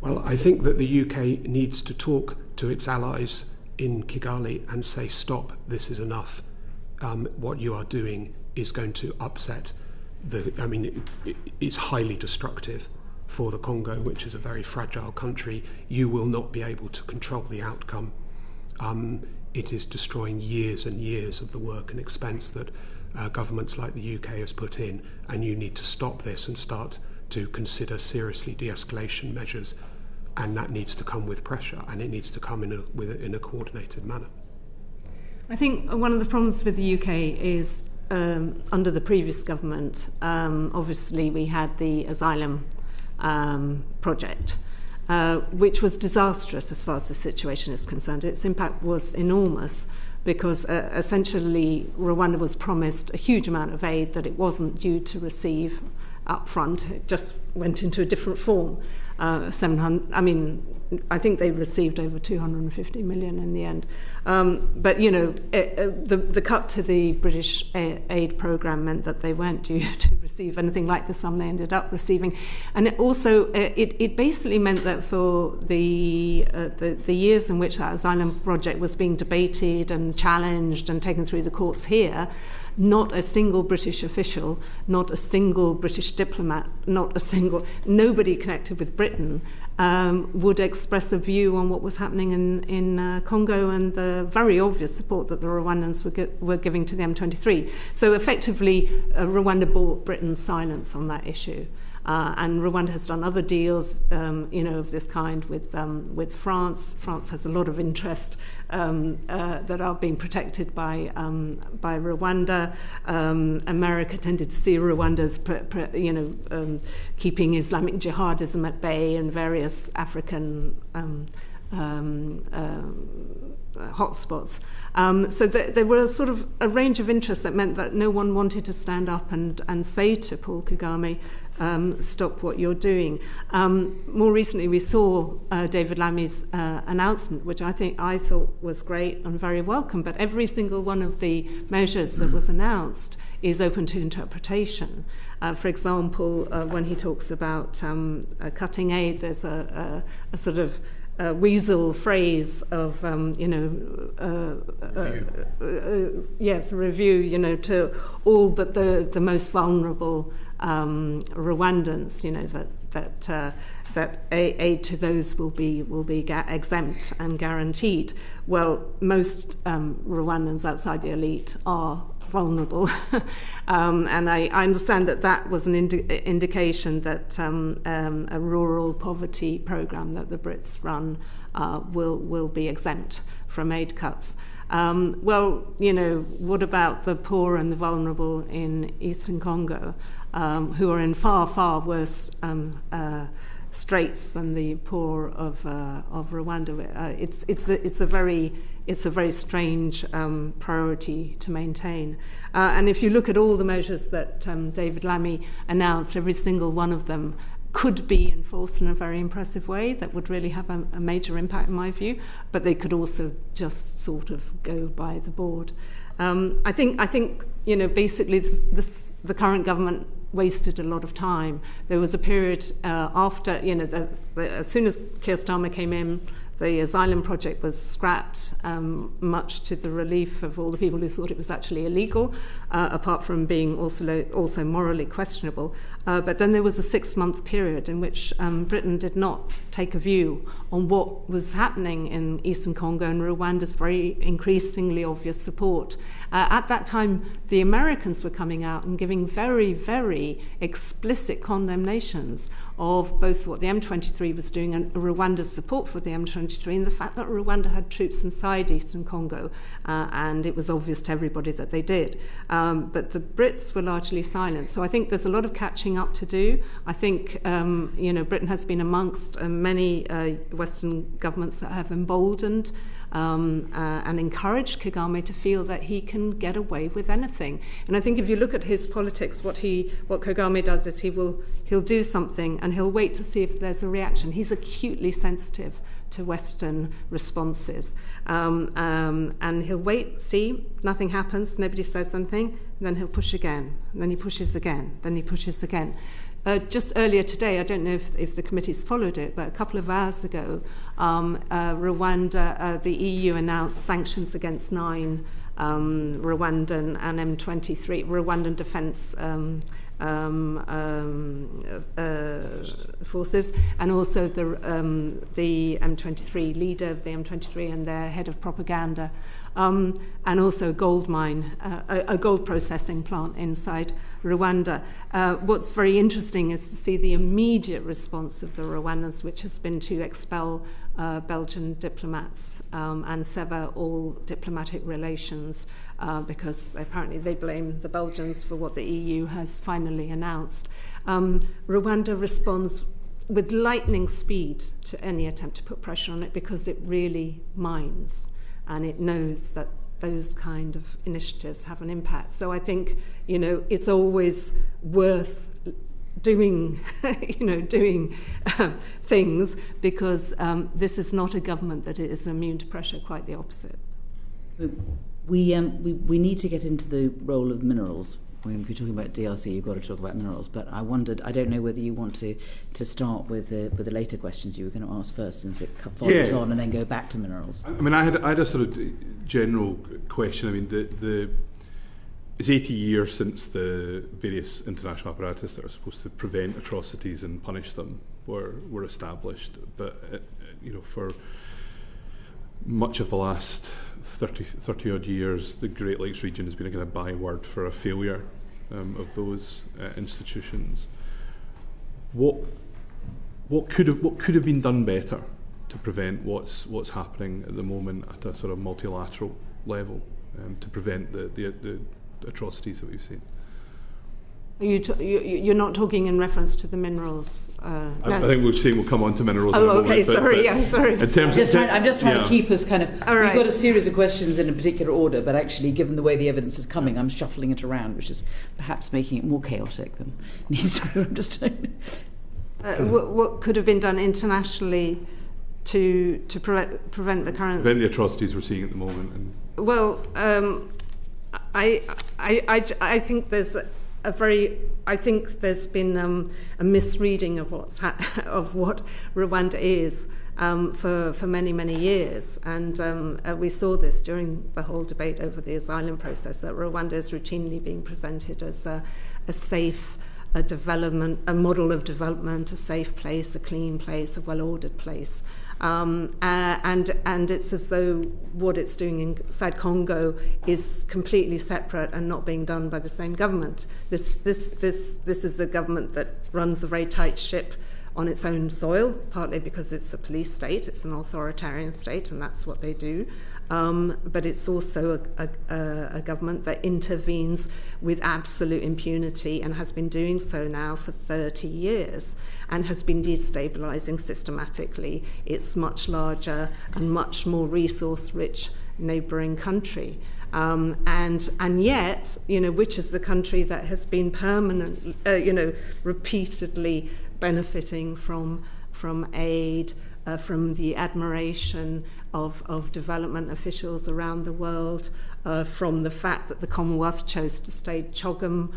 Well, I think that the UK needs to talk to its allies in Kigali and say, stop, this is enough. What you are doing is going to upset it's highly destructive for the Congo, which is a very fragile country. You will not be able to control the outcome. It is destroying years and years of the work and expense that governments like the UK has put in, and you need to stop this and start to consider seriously de-escalation measures, and that needs to come with pressure, and it needs to come in a coordinated manner. I think one of the problems with the UK is under the previous government, obviously we had the asylum project, which was disastrous as far as the situation is concerned. Its impact was enormous because essentially Rwanda was promised a huge amount of aid that it wasn't due to receive up front. It just went into a different form. I think they received over 250 million in the end. But, the cut to the British aid programme meant that they weren't due to receive anything like the sum they ended up receiving. And it basically meant that for the years in which that asylum project was being debated and challenged and taken through the courts here, not a single British official, not a single British diplomat, nobody connected with Britain would express a view on what was happening in Congo and the very obvious support that the Rwandans were giving to the M23. So effectively, Rwanda bought Britain's silence on that issue. And Rwanda has done other deals, of this kind with France. France has a lot of interest that are being protected by Rwanda. America tended to see Rwanda as, keeping Islamic jihadism at bay and various African hotspots. So there were sort of a range of interests that meant that no one wanted to stand up and say to Paul Kagame, stop what you're doing. More recently, we saw David Lammy's announcement, which I thought was great and very welcome. But every single one of the measures that was announced is open to interpretation. For example, when he talks about cutting aid, there's a sort of weasel phrase of, review, to all but the most vulnerable Rwandans, that aid to those will be exempt and guaranteed. Well, most Rwandans outside the elite are vulnerable, and I understand that was an indication that a rural poverty program that the Brits run will be exempt from aid cuts. What about the poor and the vulnerable in Eastern Congo, who are in far, far worse straits than the poor of Rwanda? It's a very strange priority to maintain. And if you look at all the measures that David Lammy announced, every single one of them could be enforced in a very impressive way that would really have a major impact, in my view, but they could also just sort of go by the board. I think basically the current government wasted a lot of time. There was a period after, as soon as Keir Starmer came in, the asylum project was scrapped, much to the relief of all the people who thought it was actually illegal, apart from being also morally questionable. But then there was a 6-month period in which Britain did not take a view on what was happening in Eastern Congo and Rwanda's very increasingly obvious support. At that time, the Americans were coming out and giving very, very explicit condemnations of both what the M23 was doing and Rwanda's support for the M23, and the fact that Rwanda had troops inside Eastern Congo, and it was obvious to everybody that they did. But the Brits were largely silent. So I think there's a lot of catching up to do. I think Britain has been amongst many Western governments that have emboldened and encouraged Kagame to feel that he can get away with anything. And I think if you look at his politics, what Kagame does is he'll do something and he'll wait to see if there's a reaction. He's acutely sensitive to Western responses. And he'll wait, see, nothing happens, nobody says anything, then he'll push again, and then he pushes again, then he pushes again. Just earlier today, I don't know if the committee's followed it, but a couple of hours ago, Rwanda, the EU announced sanctions against 9 Rwandan and M23, Rwandan defense forces, and also the M23 leader of the M23 and their head of propaganda, and also a gold mine, a gold processing plant inside Rwanda. What's very interesting is to see the immediate response of the Rwandans, which has been to expel Belgian diplomats and sever all diplomatic relations because apparently they blame the Belgians for what the EU has finally announced. Rwanda responds with lightning speed to any attempt to put pressure on it because it really minds and it knows that those kind of initiatives have an impact. So I think, it's always worth doing things because this is not a government that is immune to pressure, quite the opposite. We need to get into the role of minerals. I mean, if you're talking about DRC, you've got to talk about minerals. But I wondered, I don't know whether you want to start with the later questions you were going to ask first, since it follows on, and then go back to minerals. I mean, I had a sort of general question. I mean, it's 80 years since the various international apparatus that are supposed to prevent atrocities and punish them were established. But for much of the last 30 odd years, the Great Lakes region has been a kind of byword for a failure of those institutions. What could have been done better to prevent what's happening at the moment at a sort of multilateral level, to prevent the atrocities that we've seen? You're not talking in reference to the minerals. I think we'll come on to minerals. Oh, okay. Sorry. In terms I'm just trying to keep us kind of. All right. We've got a series of questions in a particular order, but actually, given the way the evidence is coming, I'm shuffling it around, which is perhaps making it more chaotic than needs to be. I'm just trying. What could have been done internationally to prevent the current the atrocities we're seeing at the moment? Well, I think there's I think there's been a misreading of of what Rwanda is for many years, and we saw this during the whole debate over the asylum process, that Rwanda is routinely being presented as a safe a model of development, a safe place, a clean place, a well-ordered place. And it's as though what it's doing inside Congo is completely separate and not being done by the same government. This is a government that runs a very tight ship on its own soil, partly because it's a police state, it's an authoritarian state, and that's what they do. But it's also a government that intervenes with absolute impunity and has been doing so now for 30 years and has been destabilizing systematically its much larger and much more resource-rich neighboring country. And yet, which is the country that has been repeatedly benefiting from aid, from the admiration of development officials around the world, from the fact that the Commonwealth chose to stay Chogam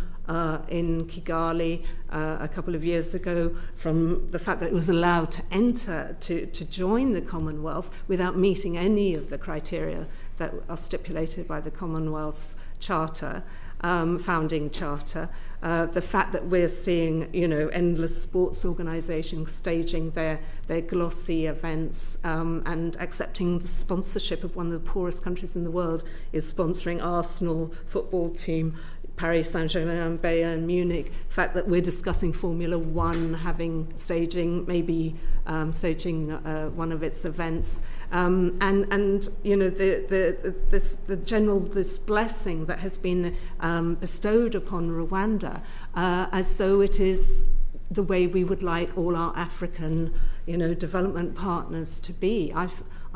in Kigali a couple of years ago, from the fact that it was allowed to enter, to join the Commonwealth without meeting any of the criteria that are stipulated by the Commonwealth's charter, founding charter, the fact that we're seeing, endless sports organisations staging their glossy events and accepting the sponsorship of one of the poorest countries in the world is sponsoring Arsenal football team, Paris Saint-Germain, Bayern Munich, the fact that we're discussing Formula One staging one of its events, this blessing that has been bestowed upon Rwanda, as though it is the way we would like all our African, development partners to be. I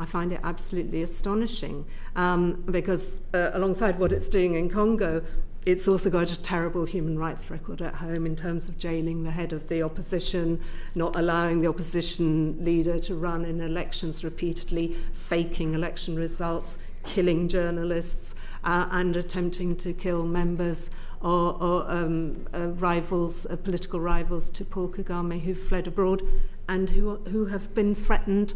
find it absolutely astonishing because alongside what it's doing in Congo, it's also got a terrible human rights record at home in terms of jailing the head of the opposition, not allowing the opposition leader to run in elections repeatedly, faking election results, killing journalists, and attempting to kill members or rivals, political rivals to Paul Kagame who fled abroad and who have been threatened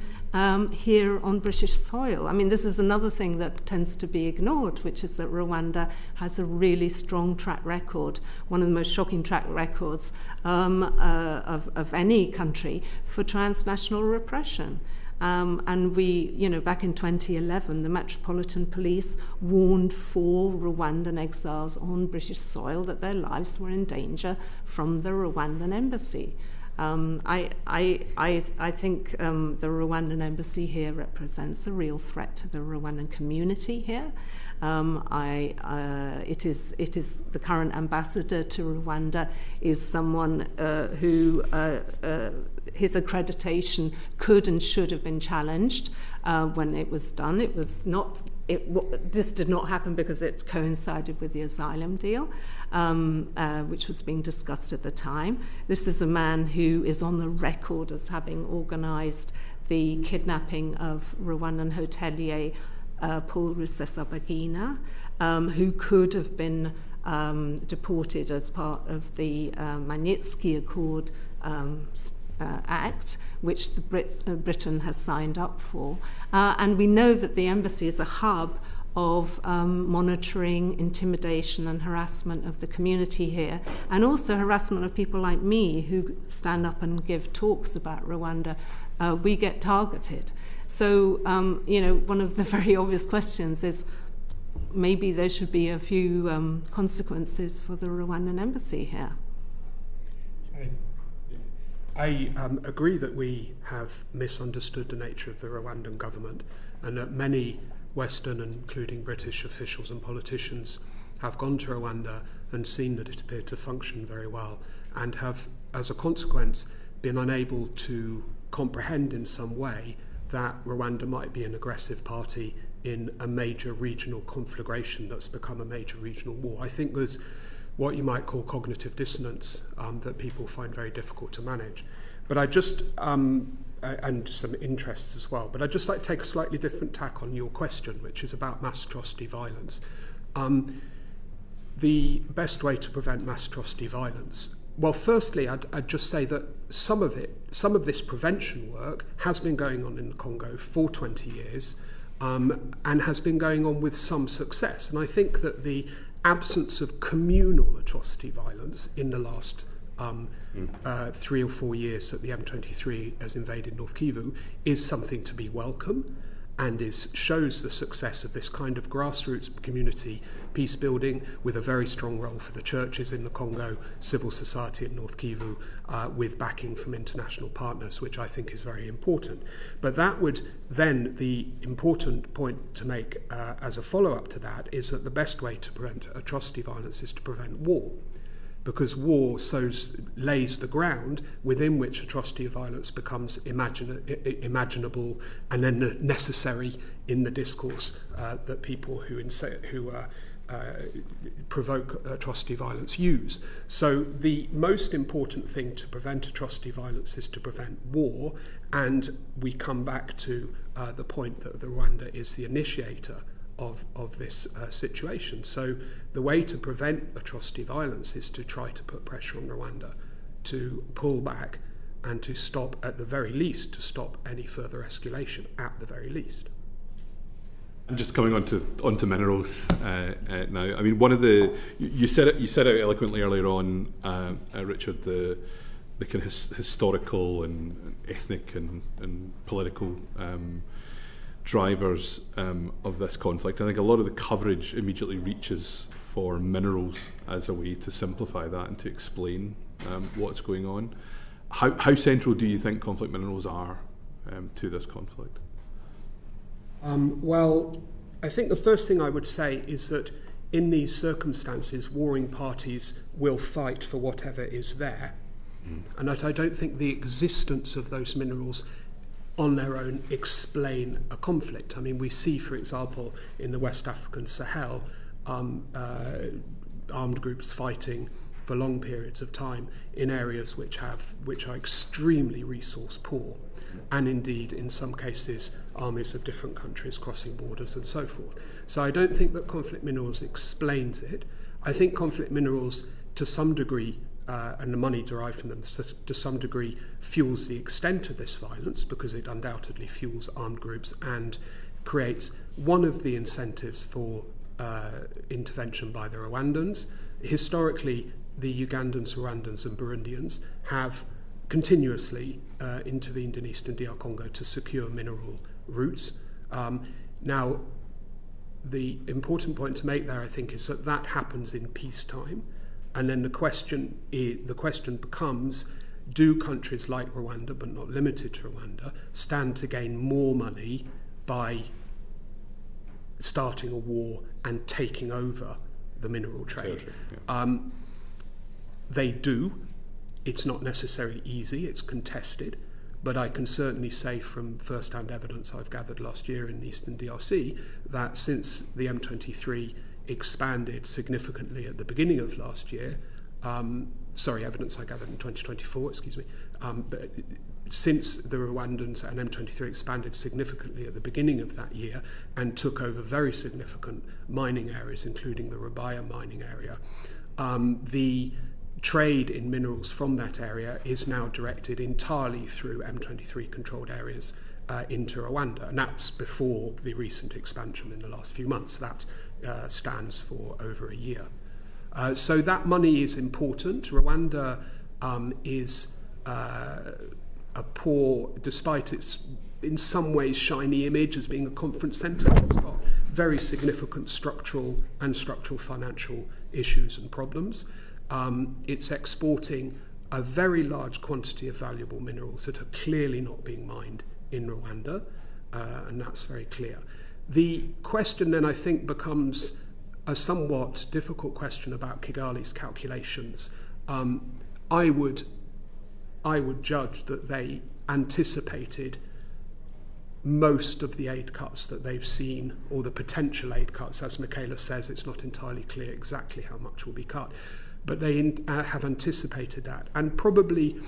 here on British soil. I mean, this is another thing that tends to be ignored, which is that Rwanda has a really strong track record, one of the most shocking track records of any country for transnational repression. And we, back in 2011, the Metropolitan Police warned 4 Rwandan exiles on British soil that their lives were in danger from the Rwandan embassy. I think the Rwandan embassy here represents a real threat to the Rwandan community here. It is the current ambassador to Rwanda is someone who his accreditation could and should have been challenged when it was done. It was not. This did not happen because it coincided with the asylum deal, which was being discussed at the time. This is a man who is on the record as having organised the kidnapping of Rwandan hotelier Paul Rusesabagina, who could have been deported as part of the Magnitsky Accord Act, which Britain has signed up for. And we know that the embassy is a hub of monitoring, intimidation and harassment of the community here, and also harassment of people like me who stand up and give talks about Rwanda. We get targeted. So, one of the very obvious questions is maybe there should be a few consequences for the Rwandan embassy here. I agree that we have misunderstood the nature of the Rwandan government, and that many Western, including British officials and politicians, have gone to Rwanda and seen that it appeared to function very well, and have, as a consequence, been unable to comprehend in some way that Rwanda might be an aggressive party in a major regional conflagration that's become a major regional war. I think there's what you might call cognitive dissonance that people find very difficult to manage. But I just, and some interests as well, but I'd just like to take a slightly different tack on your question, which is about mass atrocity violence. The best way to prevent mass atrocity violence, well, firstly, I'd just say that some of this prevention work has been going on in the Congo for 20 years and has been going on with some success. And I think that the absence of communal atrocity violence in the last 3 or 4 years that the M23 has invaded North Kivu is something to be welcome, and shows the success of this kind of grassroots community peace building, with a very strong role for the churches in the Congo, civil society in North Kivu, with backing from international partners, which I think is very important. But that would then, the important point to make as a follow-up to that is that the best way to prevent atrocity violence is to prevent war, because war lays the ground within which atrocity violence becomes imaginable and then necessary in the discourse that people who provoke atrocity violence use. So the most important thing to prevent atrocity violence is to prevent war, and we come back to the point that Rwanda is the initiator of this situation. So the way to prevent atrocity violence is to try to put pressure on Rwanda to pull back and to stop, at the very least, to stop any further escalation, at the very least. And just coming onto minerals now. I mean, one of you said it eloquently earlier on, Richard, the kind of historical and ethnic and political drivers of this conflict. I think a lot of the coverage immediately reaches for minerals as a way to simplify that and to explain what's going on. How central do you think conflict minerals are to this conflict? Well, I think the first thing I would say is that in these circumstances, warring parties will fight for whatever is there, and that I don't think the existence of those minerals on their own explain a conflict. I mean, we see, for example, in the West African Sahel, armed groups fighting for long periods of time in areas which are extremely resource poor, and indeed in some cases armies of different countries crossing borders and so forth. So I don't think that conflict minerals explains it. I think conflict minerals to some degree, and the money derived from them to some degree, fuels the extent of this violence, because it undoubtedly fuels armed groups and creates one of the incentives for intervention by the Rwandans. Historically, the Ugandans, Rwandans and Burundians have continuously intervened in eastern DR Congo to secure mineral routes. Now, the important point to make there, I think, is that happens in peacetime, and then the question becomes: do countries like Rwanda, but not limited to Rwanda, stand to gain more money by starting a war and taking over the mineral trade? Yeah. They do. It's not necessarily easy, it's contested, but I can certainly say from first-hand evidence I've gathered last year in Eastern DRC that since the M23 expanded significantly at the beginning of last year, evidence I gathered in 2024, but since the Rwandans and M23 expanded significantly at the beginning of that year and took over very significant mining areas, including the Rubaya mining area, the trade in minerals from that area is now directed entirely through M23 controlled areas into Rwanda, and that's before the recent expansion in the last few months. That stands for over a year. So that money is important. Rwanda is a poor, despite its in some ways shiny image as being a conference centre. It's got very significant structural financial issues and problems. It's exporting a very large quantity of valuable minerals that are clearly not being mined in Rwanda, and that's very clear. The question then, I think, becomes a somewhat difficult question about Kigali's calculations. I would judge that they anticipated most of the aid cuts that they've seen, or the potential aid cuts. As Michela says, it's not entirely clear exactly how much will be cut, but they have anticipated that, and probably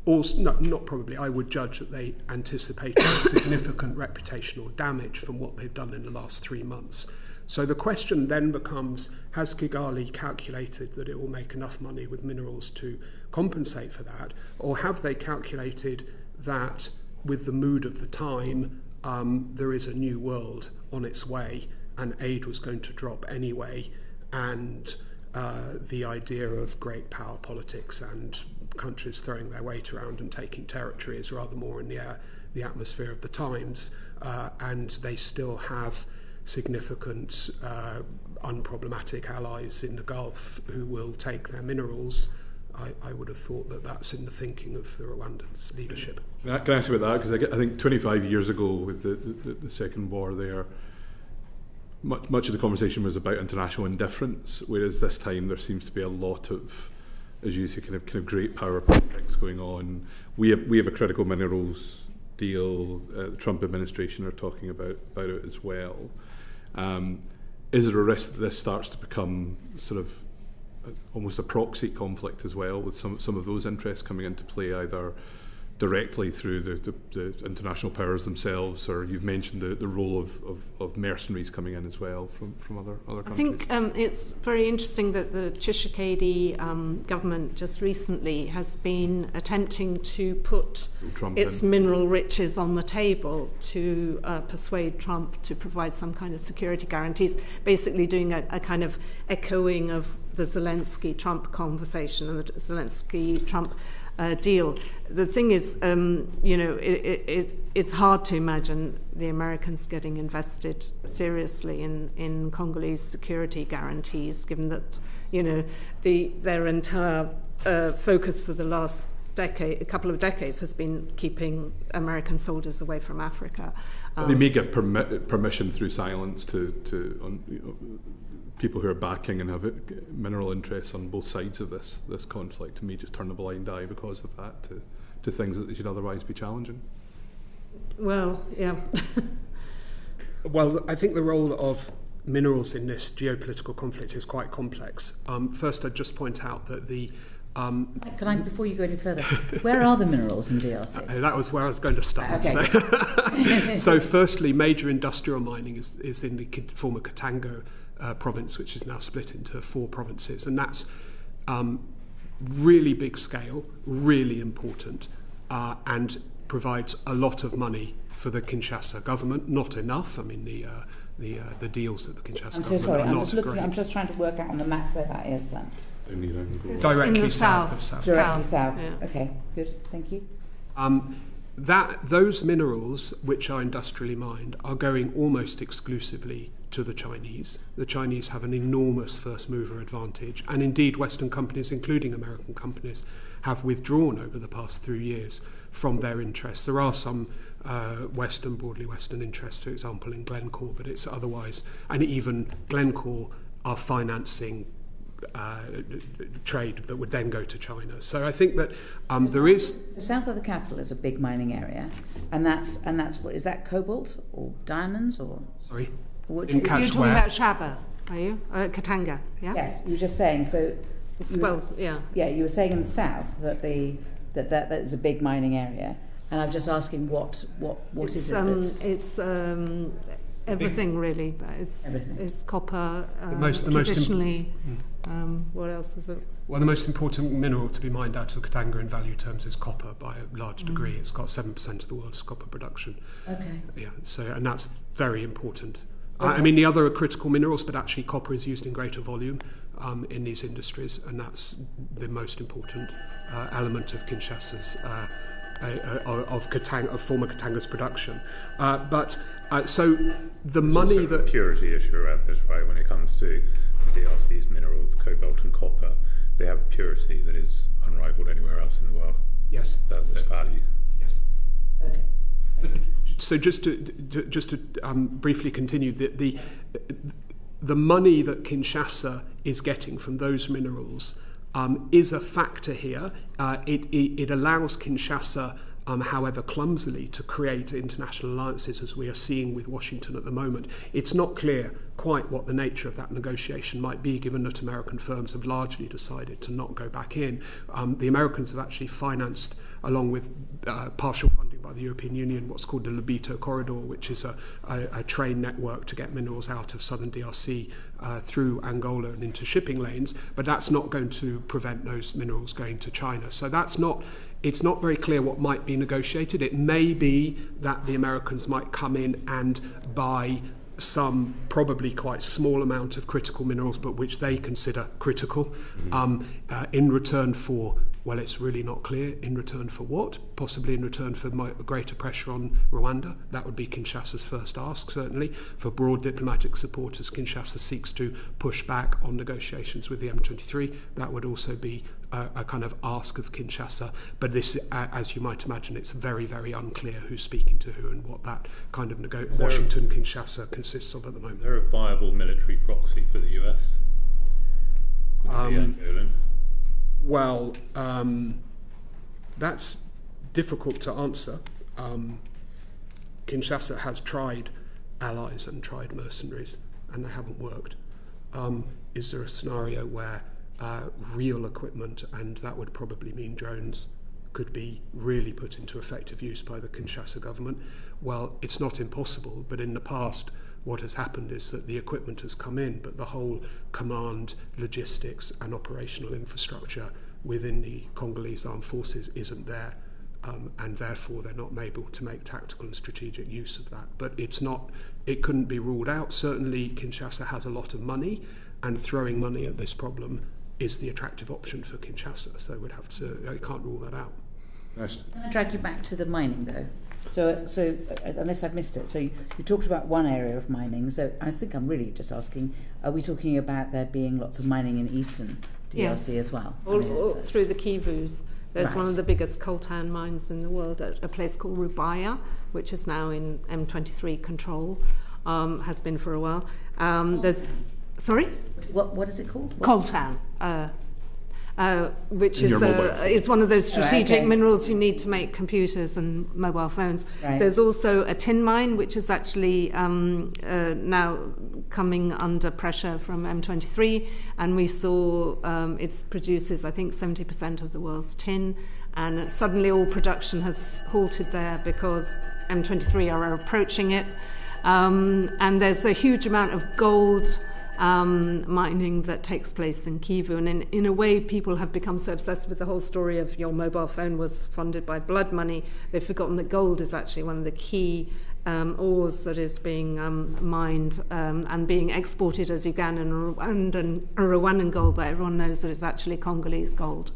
also, not probably, I would judge that they anticipated significant reputational damage from what they've done in the last 3 months. So the question then becomes, has Kigali calculated that it will make enough money with minerals to compensate for that, or have they calculated that with the mood of the time, there is a new world on its way and aid was going to drop anyway, and the idea of great power politics and countries throwing their weight around and taking territory is rather more in the atmosphere of the times, and they still have significant unproblematic allies in the Gulf who will take their minerals. I would have thought that that's in the thinking of the Rwandans' leadership. Can I ask you about that? Because I think 25 years ago with the second war there, much of the conversation was about international indifference, whereas this time there seems to be a lot of, as you say, kind of great power politics going on. We have a critical minerals deal. The Trump administration are talking about it as well. is there a risk that this starts to become sort of almost a proxy conflict as well, with some of those interests coming into play, either directly through the international powers themselves, or you've mentioned the role of mercenaries coming in as well from other countries? I think it's very interesting that the Tshisekedi government just recently has been attempting to put its mineral riches on the table to persuade Trump to provide some kind of security guarantees, basically doing a kind of echoing of the Zelensky-Trump conversation and the Zelensky-Trump deal. The thing is, it's hard to imagine the Americans getting invested seriously in Congolese security guarantees, given that their entire focus for the last a couple of decades has been keeping American soldiers away from Africa. They may give permission through silence to people who are backing and have mineral interests on both sides of this conflict, and may just turn a blind eye because of that to things that they should otherwise be challenging. Well, yeah. Well, I think the role of minerals in this geopolitical conflict is quite complex. First, I'd just point out that the Can I, before you go any further, where are the minerals in DRC? That was where I was going to start. Okay. So firstly, major industrial mining is in the former Katanga province, which is now split into 4 provinces, and that's really big scale, really important, and provides a lot of money for the Kinshasa government. Not enough. I mean, the deals that the Kinshasa government sorry, are not great. I'm just trying to work out on the map where that is then. Directly in the south of South. Directly south. Yeah. Okay, good. Thank you. Those minerals which are industrially mined are going almost exclusively to the Chinese. The Chinese have an enormous first mover advantage, and indeed Western companies, including American companies, have withdrawn over the past 3 years from their interests. There are some broadly Western interests, for example, in Glencore, but it's otherwise, and even Glencore are financing trade that would then go to China. So I think that there is. So south of the capital is a big mining area, and that's what is that, cobalt or diamonds or? Sorry. You're talking about Shaba, are you? Katanga, yeah. Yes, you were just saying. So. Yeah. Yeah, you were saying in the south that that is a big mining area, and I'm just asking what is it? It's everything really, but everything. It's copper. The traditionally. What else is it? Well, the most important mineral to be mined out of Katanga in value terms is copper by a large degree. It's got 7% of the world's copper production. Okay. Yeah, and that's very important. Okay. I mean, the other are critical minerals, but actually copper is used in greater volume in these industries, and that's the most important element of Kinshasa's of former Katanga's production. So the money also that a purity issue around this, right? When it comes to DRC's minerals, cobalt and copper, they have a purity that is unrivaled anywhere else in the world. Yes, that's their value. Yes. Okay. So just to briefly continue, the money that Kinshasa is getting from those minerals is a factor here. It allows Kinshasa, however clumsily, to create international alliances, as we are seeing with Washington at the moment. It's not clear quite what the nature of that negotiation might be, given that American firms have largely decided to not go back in. The Americans have actually financed, along with partial funding by the European Union, what's called the Lobito Corridor, which is a train network to get minerals out of southern DRC through Angola and into shipping lanes, but that's not going to prevent those minerals going to China. So it's not very clear what might be negotiated. It may be that the Americans might come in and buy some probably quite small amount of critical minerals, but which they consider critical, in return for, well, it's really not clear in return for what, possibly in return for greater pressure on Rwanda. That would be Kinshasa's first ask, certainly. For broad diplomatic support, as Kinshasa seeks to push back on negotiations with the M23, that would also be a kind of ask of Kinshasa. But this, as you might imagine, it's very, very unclear who's speaking to who and what that kind of Washington-Kinshasa consists of at the moment. Is there a viable military proxy for the US? Well, that's difficult to answer. Kinshasa has tried allies and tried mercenaries. and they haven't worked. Is there a scenario where real equipment, and that would probably mean drones, could be really put into effective use by the Kinshasa government? Well, it's not impossible, but in the past what has happened is that the equipment has come in, but the whole command, logistics and operational infrastructure within the Congolese armed forces isn't there, and therefore they're not able to make tactical and strategic use of that. But it couldn't be ruled out. Certainly Kinshasa has a lot of money, and throwing money at this problem is the attractive option for Kinshasa, so I can't rule that out. Nice. Can I drag you back to the mining, though? So unless I've missed it, so you talked about one area of mining. So I think I'm really just asking, are we talking about there being lots of mining in eastern DRC as well? All through the Kivus. There's Right. one of the biggest coltan mines in the world at a place called Rubaya, which is now in M23 control, has been for a while. Sorry? What is it called? Coltan. Which In your mobile is one of those strategic okay. minerals you need to make computers and mobile phones. Right. There's also a tin mine, which is actually now coming under pressure from M23, and we saw it produces, I think, 70% of the world's tin, and suddenly all production has halted there because M23 are approaching it. And there's a huge amount of gold mining that takes place in Kivu, and in a way people have become so obsessed with the whole story of your mobile phone was funded by blood money, they've forgotten that gold is actually one of the key ores that is being mined and being exported as Ugandan and Rwandan gold, but everyone knows that it's actually Congolese gold.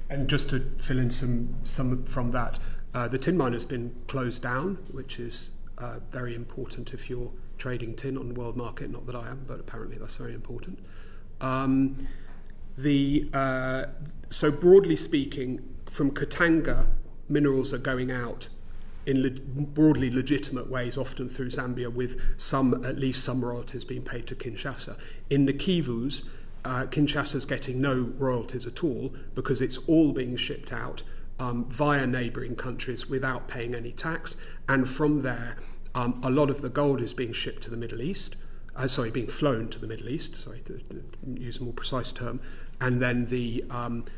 And just to fill in some from that, the tin mine has been closed down, which is very important if you're trading tin on the world market. Not that I am, but apparently that's very important. So broadly speaking, from Katanga, minerals are going out in broadly legitimate ways, often through Zambia, with at least some royalties being paid to Kinshasa. In the Kivus, Kinshasa's getting no royalties at all because it's all being shipped out via neighbouring countries without paying any tax, and from there a lot of the gold is being shipped to the Middle East, being flown to the Middle East, to use a more precise term, and then the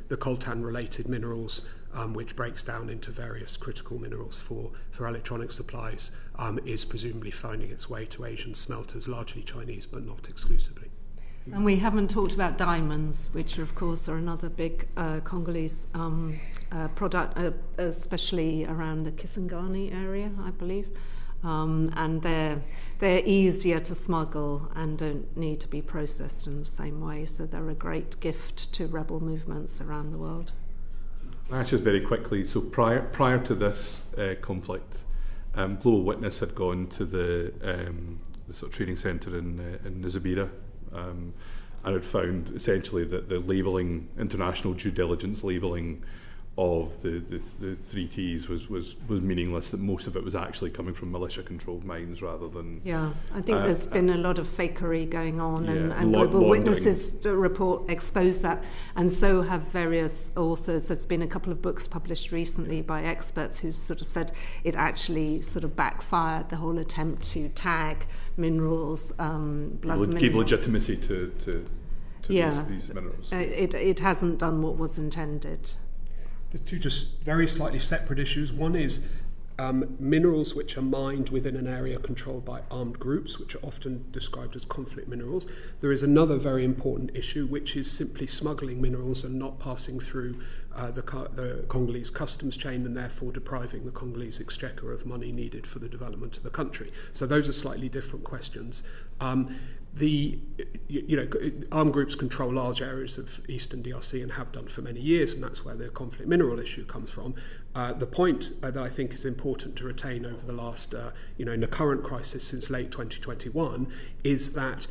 coltan-related minerals, which breaks down into various critical minerals for electronic supplies, is presumably finding its way to Asian smelters, largely Chinese, but not exclusively. And we haven't talked about diamonds, which of course are another big Congolese product, especially around the Kisangani area, I believe. And they're easier to smuggle and don't need to be processed in the same way, so they're a great gift to rebel movements around the world. Just very quickly, so prior to this conflict, Global Witness had gone to the sort of training centre in Nzabira, and had found essentially that the labelling, international due diligence labelling of the 3 Ts was meaningless, that most of it was actually coming from militia-controlled mines rather than... Yeah, I think there's been a lot of fakery going on, and Global laundering. Witness's report exposed that, and so have various authors. There's been a couple of books published recently by experts who sort of said it actually sort of backfired, the whole attempt to tag minerals, blood minerals. Gave legitimacy to these minerals. It hasn't done what was intended. The two just very slightly separate issues. One is minerals which are mined within an area controlled by armed groups, which are often described as conflict minerals. There is another very important issue, which is simply smuggling minerals and not passing through the Congolese customs chain, and therefore depriving the Congolese exchequer of money needed for the development of the country. So those are slightly different questions. Armed groups control large areas of eastern DRC and have done for many years, and that's where the conflict mineral issue comes from. The point that I think is important to retain over the last, in the current crisis since late 2021, is that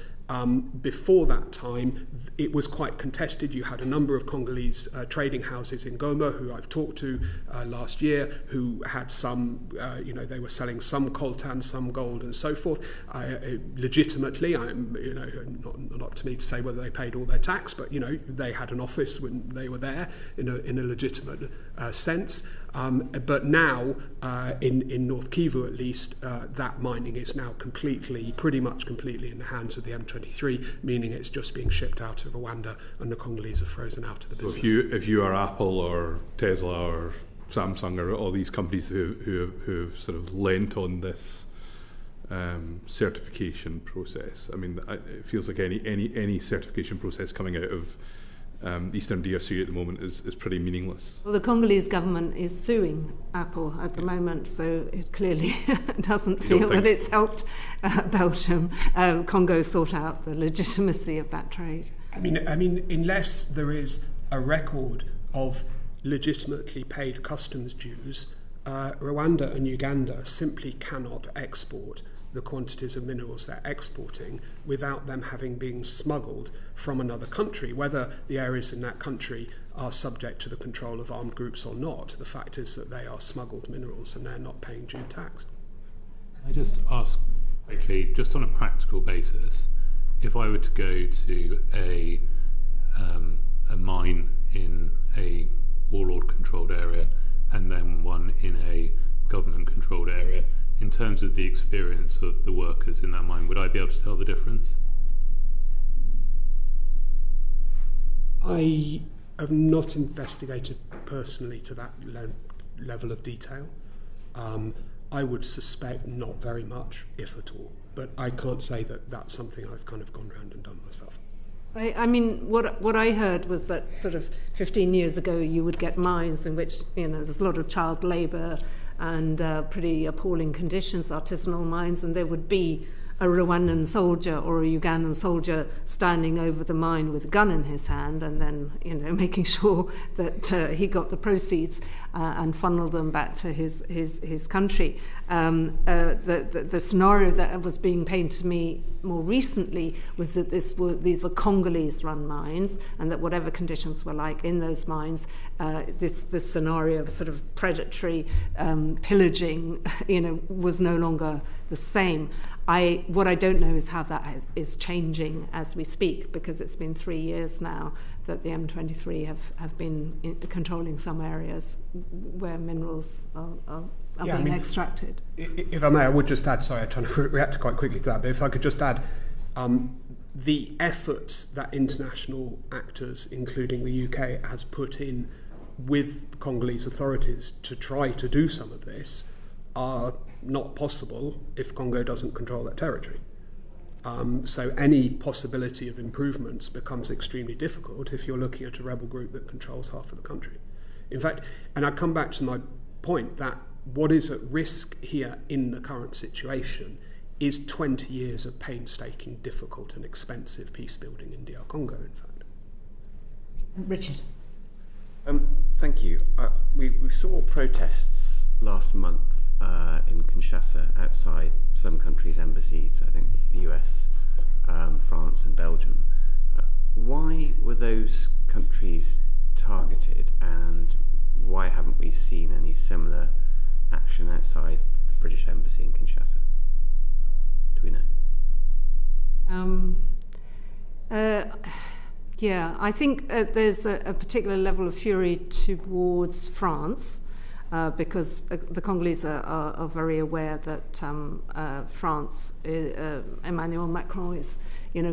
before that time, it was quite contested. You had a number of Congolese trading houses in Goma who I've talked to last year, who had some, they were selling some coltan, some gold, and so forth. Legitimately, not to me to say whether they paid all their tax, but they had an office when they were there in a legitimate sense. But now, in North Kivu at least, that mining is now pretty much completely in the hands of the M23, meaning it's just being shipped out of Rwanda and the Congolese are frozen out of the business. So if you are Apple or Tesla or Samsung or all these companies who have sort of lent on this certification process, I mean, it feels like any certification process coming out of Eastern DRC at the moment is pretty meaningless. Well, the Congolese government is suing Apple at the moment, so it clearly doesn't feel that it's helped Belgium, Congo sort out the legitimacy of that trade. I mean, unless there is a record of legitimately paid customs dues, Rwanda and Uganda simply cannot export the quantities of minerals they're exporting without them having been smuggled from another country. Whether the areas in that country are subject to the control of armed groups or not, the fact is that they are smuggled minerals and they're not paying due tax. I just ask quickly, just on a practical basis, if I were to go to a mine in a warlord-controlled area and then one in a government-controlled area, in terms of the experience of the workers in that mine, would I be able to tell the difference? I have not investigated personally to that level of detail. I would suspect not very much, if at all. But I can't say that that's something I've kind of gone around and done myself. I mean, what I heard was that sort of 15 years ago you would get mines in which, there's a lot of child labour and pretty appalling conditions, artisanal mines, and there would be a Rwandan soldier or a Ugandan soldier standing over the mine with a gun in his hand and then, making sure that he got the proceeds and funneled them back to his country. The scenario that was being painted to me more recently was that these were Congolese-run mines, and that whatever conditions were like in those mines, this scenario of sort of predatory pillaging, was no longer the same. What I don't know is how that is changing as we speak, because it's been 3 years now that the M23 have been controlling some areas where minerals are being extracted. If I may, I would just add, sorry, I'm trying to react quite quickly to that, but if I could just add, the efforts that international actors, including the UK, has put in with Congolese authorities to try to do some of this are not possible if Congo doesn't control that territory. So any possibility of improvements becomes extremely difficult if you're looking at a rebel group that controls half of the country. In fact, and I come back to my point that what is at risk here in the current situation is 20 years of painstaking, difficult and expensive peace building in DR Congo, in fact. Richard. Thank you. We saw protests last month in Kinshasa outside some countries' embassies, I think the US, France and Belgium. Why were those countries targeted, and why haven't we seen any similar action outside the British embassy in Kinshasa? Do we know? Yeah, I think there's a particular level of fury towards France, because the Congolese are very aware that France, Emmanuel Macron is,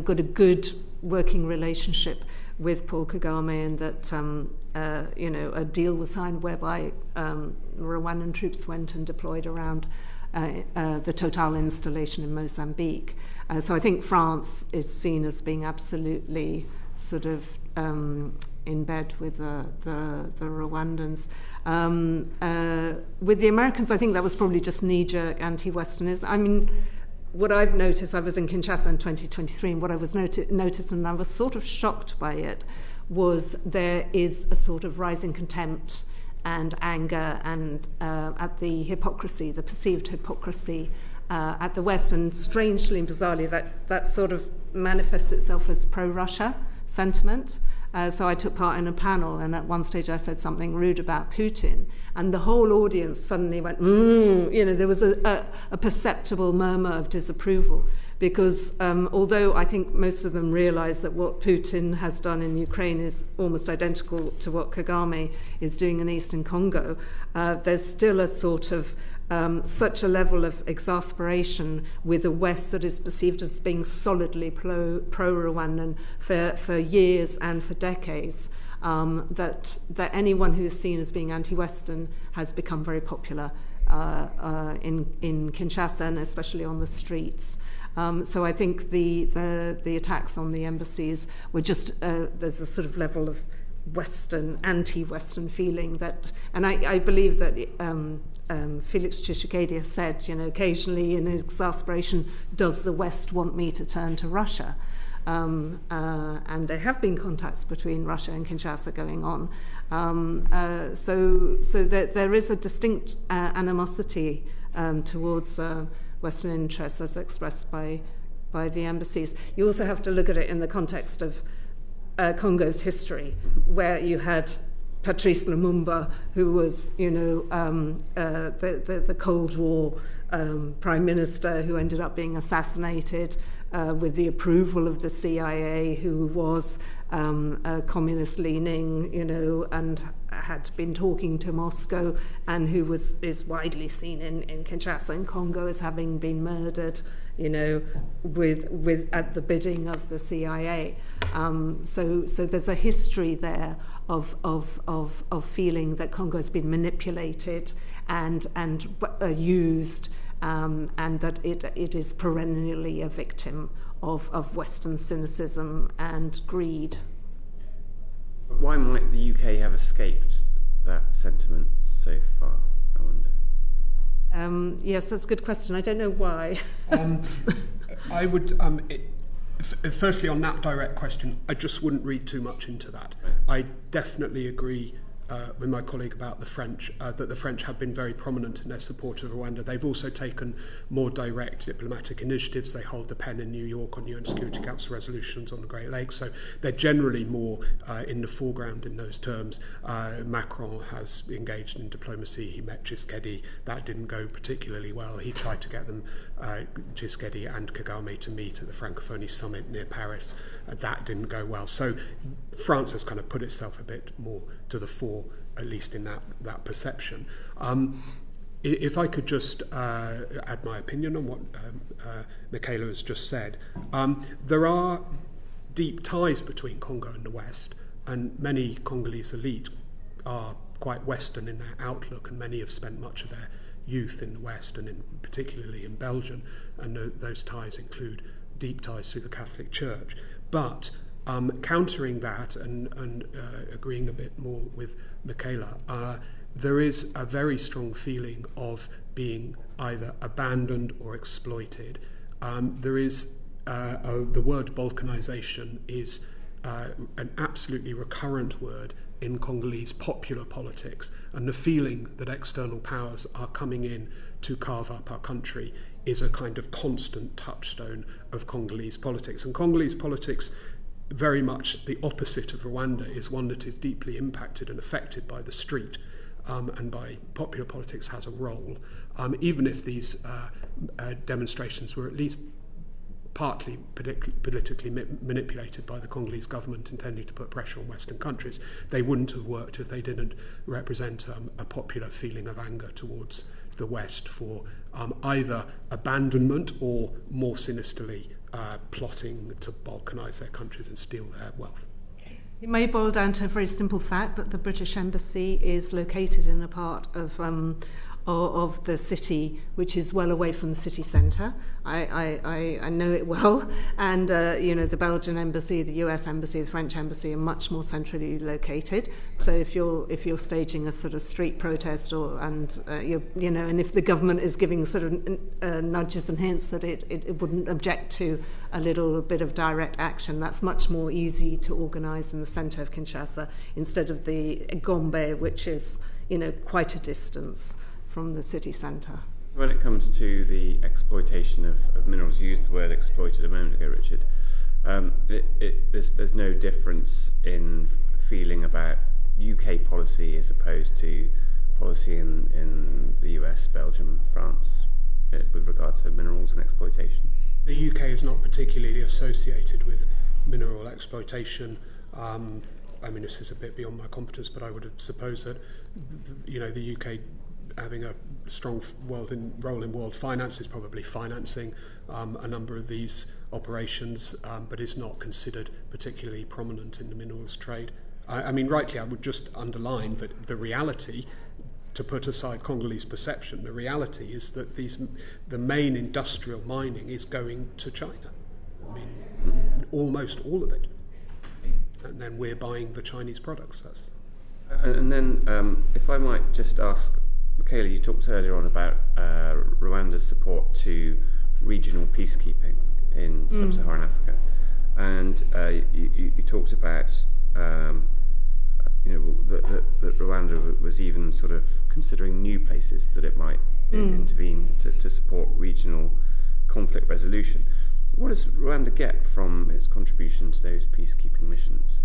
got a good working relationship with Paul Kagame, and that a deal was signed whereby Rwandan troops went and deployed around the Total installation in Mozambique. So I think France is seen as being absolutely sort of in bed with the Rwandans. With the Americans, I think that was probably just knee-jerk anti-Westernism. I mean, what I've noticed, I was in Kinshasa in 2023, and what I was noticed, and I was sort of shocked by it, was there is a sort of rising contempt and anger and at the hypocrisy, the perceived hypocrisy at the West, and strangely and bizarrely that sort of manifests itself as pro-Russia sentiment. So I took part in a panel, and at one stage I said something rude about Putin, and the whole audience suddenly went, there was a perceptible murmur of disapproval, because although I think most of them realise that what Putin has done in Ukraine is almost identical to what Kagame is doing in Eastern Congo, there's still a sort of such a level of exasperation with the West that is perceived as being solidly pro-Rwandan for years and for decades, that anyone who is seen as being anti-Western has become very popular in Kinshasa, and especially on the streets. So I think the attacks on the embassies were just there's a sort of level of Western, anti-Western feeling that, and I believe that Felix Tshisekedi said, occasionally in exasperation, does the West want me to turn to Russia? And there have been contacts between Russia and Kinshasa going on. So that there is a distinct animosity towards Western interests as expressed by the embassies. You also have to look at it in the context of Congo's history, where you had Patrice Lumumba, who was, the Cold War prime minister, who ended up being assassinated with the approval of the CIA, who was communist-leaning, and had been talking to Moscow, and who is widely seen in Kinshasa and Congo as having been murdered, with at the bidding of the CIA. So there's a history there of feeling that Congo has been manipulated and used, and that it is perennially a victim of Western cynicism and greed. But why might the UK have escaped that sentiment so far, I wonder? Yes, that's a good question. I don't know why. I would, firstly, on that direct question, I just wouldn't read too much into that. I definitely agree with my colleague about the French, that the French have been very prominent in their support of Rwanda. They've also taken more direct diplomatic initiatives. They hold the pen in New York on UN Security Council resolutions on the Great Lakes, so they're generally more in the foreground in those terms. Macron has engaged in diplomacy. He met Tshisekedi. That didn't go particularly well. He tried to get them, Tshisekedi and Kagame, to meet at the Francophonie summit near Paris. That didn't go well. So France has kind of put itself a bit more to the fore, at least in that perception. If I could just add my opinion on what Michela has just said, there are deep ties between Congo and the West, and many Congolese elite are quite Western in their outlook, and many have spent much of their youth in the West, and particularly in Belgium, and those ties include deep ties through the Catholic Church. But countering that and agreeing a bit more with Michela, there is a very strong feeling of being either abandoned or exploited. There is the word balkanization is an absolutely recurrent word in Congolese popular politics, and the feeling that external powers are coming in to carve up our country is a kind of constant touchstone of Congolese politics. And Congolese politics, very much the opposite of Rwanda, is one that is deeply impacted and affected by the street, and by popular politics has a role, even if these demonstrations were at least partly politically manipulated by the Congolese government intending to put pressure on Western countries. They wouldn't have worked if they didn't represent a popular feeling of anger towards the West for either abandonment or, more sinisterly, plotting to balkanize their countries and steal their wealth. It may boil down to a very simple fact that the British Embassy is located in a part of the city which is well away from the city centre. I know it well, and the Belgian embassy, the US embassy, the French embassy are much more centrally located. So if you're staging a sort of street protest, and if the government is giving sort of nudges and hints that it wouldn't object to a little bit of direct action, that's much more easy to organise in the centre of Kinshasa instead of the Gombe, which is quite a distance from the city centre. When it comes to the exploitation of minerals, you used the word exploited a moment ago, Richard. There's no difference in feeling about UK policy as opposed to policy in the US, Belgium, France, with regard to minerals and exploitation? The UK is not particularly associated with mineral exploitation. I mean, this is a bit beyond my competence, but I would suppose that, the UK having a strong role in world finance is probably financing a number of these operations, but is not considered particularly prominent in the minerals trade. I mean, rightly, I would just underline that the reality, to put aside Congolese perception, the reality is that the main industrial mining is going to China. I mean, almost all of it. And then we're buying the Chinese products. And then, if I might just ask, Michela, you talked earlier on about Rwanda's support to regional peacekeeping in sub-Saharan Africa, and you talked about that Rwanda was even sort of considering new places that it might intervene to support regional conflict resolution. What does Rwanda get from its contribution to those peacekeeping missions?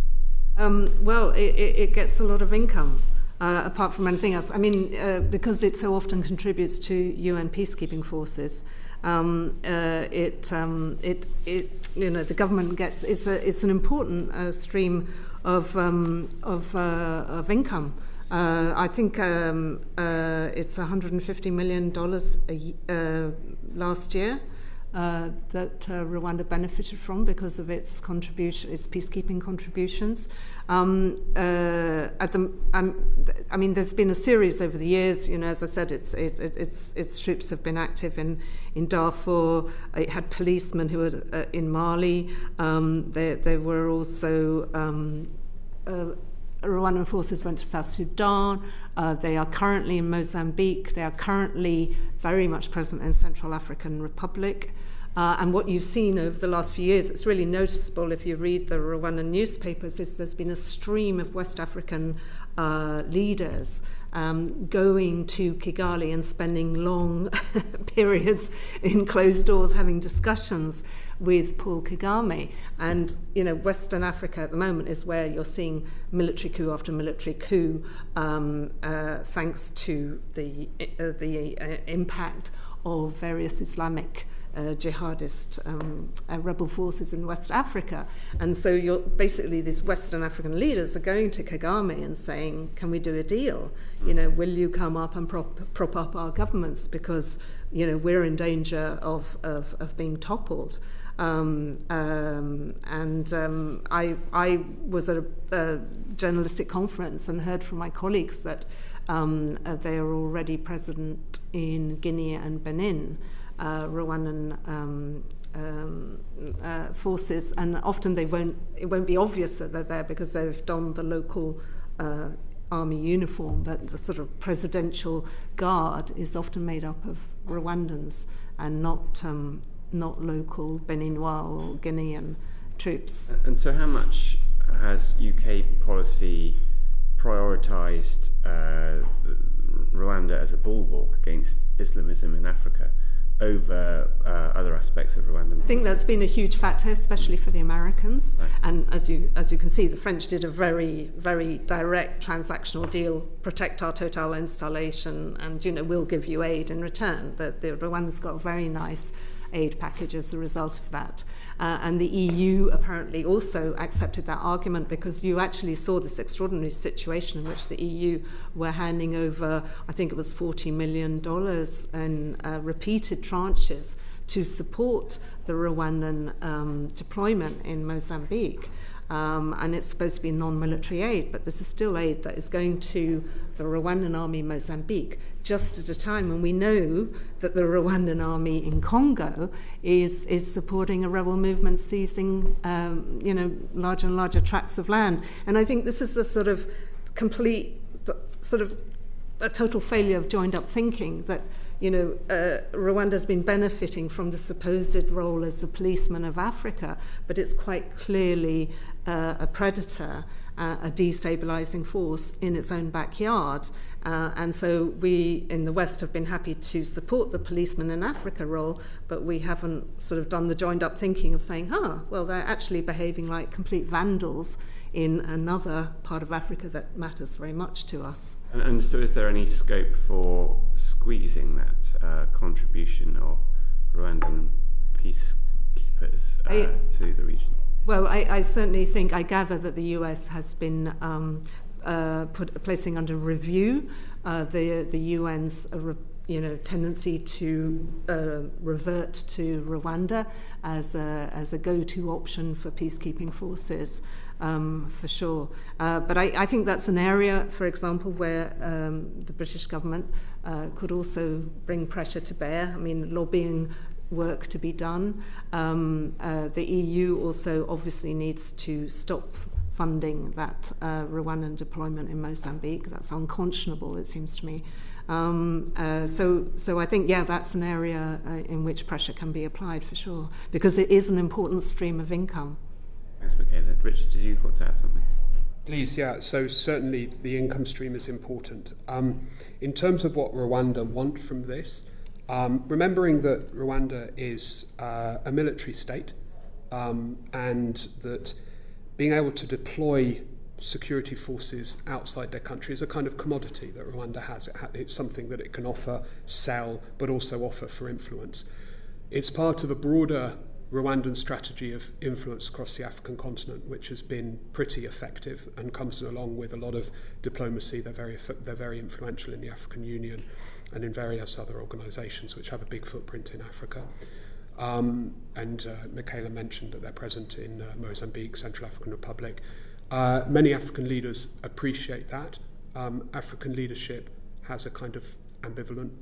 Well, it gets a lot of income, apart from anything else. I mean, because it so often contributes to UN peacekeeping forces, the government gets it's an important stream of income. I think it's $150 million last year that Rwanda benefited from because of its peacekeeping contributions. I mean, there's been a series over the years. As I said, its troops have been active in Darfur. It had policemen who were in Mali. There were also Rwandan forces went to South Sudan. They are currently in Mozambique. They are currently very much present in Central African Republic. And what you've seen over the last few years, it's really noticeable if you read the Rwandan newspapers, is there's been a stream of West African leaders going to Kigali and spending long periods in closed doors having discussions with Paul Kagame. And, Western Africa at the moment is where you're seeing military coup after military coup, thanks to the impact of various Islamic jihadist rebel forces in West Africa. And so these Western African leaders are going to Kagame and saying, can we do a deal? Will you come up and prop up our governments, because we're in danger of being toppled. I was at a journalistic conference and heard from my colleagues that they are already present in Guinea and Benin, Rwandan forces, and often it won't be obvious that they're there because they've donned the local army uniform, but the sort of presidential guard is often made up of Rwandans and not local Beninois or Guinean troops. And so how much has UK policy prioritised Rwanda as a bulwark against Islamism in Africa over other aspects of Rwandan? I think that's been a huge factor, especially for the Americans. Right. And as you can see, the French did a very, very direct transactional deal: protect our Total installation, and we'll give you aid in return. The Rwandans got a very nice aid package as a result of that. And the EU apparently also accepted that argument, because you actually saw this extraordinary situation in which the EU were handing over, I think it was $40 million in repeated tranches to support the Rwandan deployment in Mozambique. And it's supposed to be non-military aid, but this is still aid that is going to the Rwandan army in Mozambique, just at a time when we know that the Rwandan army in Congo is supporting a rebel movement seizing, larger and larger tracts of land. And I think this is a sort of complete, a total failure of joined-up thinking that Rwanda's been benefiting from the supposed role as the policeman of Africa, but it's quite clearly a predator, a destabilizing force in its own backyard. And so we in the West have been happy to support the policeman in Africa role, but we haven't sort of done the joined-up thinking of saying, well, they're actually behaving like complete vandals in another part of Africa that matters very much to us. And so is there any scope for squeezing that contribution of Rwandan peacekeepers to the region? Well, I certainly think, I gather that the US has been placing under review the UN's tendency to revert to Rwanda as a go-to option for peacekeeping forces, for sure. But I think that's an area, for example, where the British government could also bring pressure to bear. I mean, lobbying work to be done. The EU also obviously needs to stop funding that Rwandan deployment in Mozambique. That's unconscionable, it seems to me. So I think, that's an area in which pressure can be applied for sure, because it is an important stream of income. Thanks, Michela. Richard, did you want to add something? Please, yeah. So certainly the income stream is important. In terms of what Rwanda want from this, remembering that Rwanda is a military state, and that being able to deploy security forces outside their country is a kind of commodity that Rwanda has. It's something that it can offer, sell, but also offer for influence. It's part of a broader Rwandan strategy of influence across the African continent, which has been pretty effective and comes along with a lot of diplomacy. They're very influential in the African Union and in various other organisations which have a big footprint in Africa. And Michela mentioned that they're present in Mozambique, Central African Republic. Many African leaders appreciate that. African leadership has a kind of ambivalent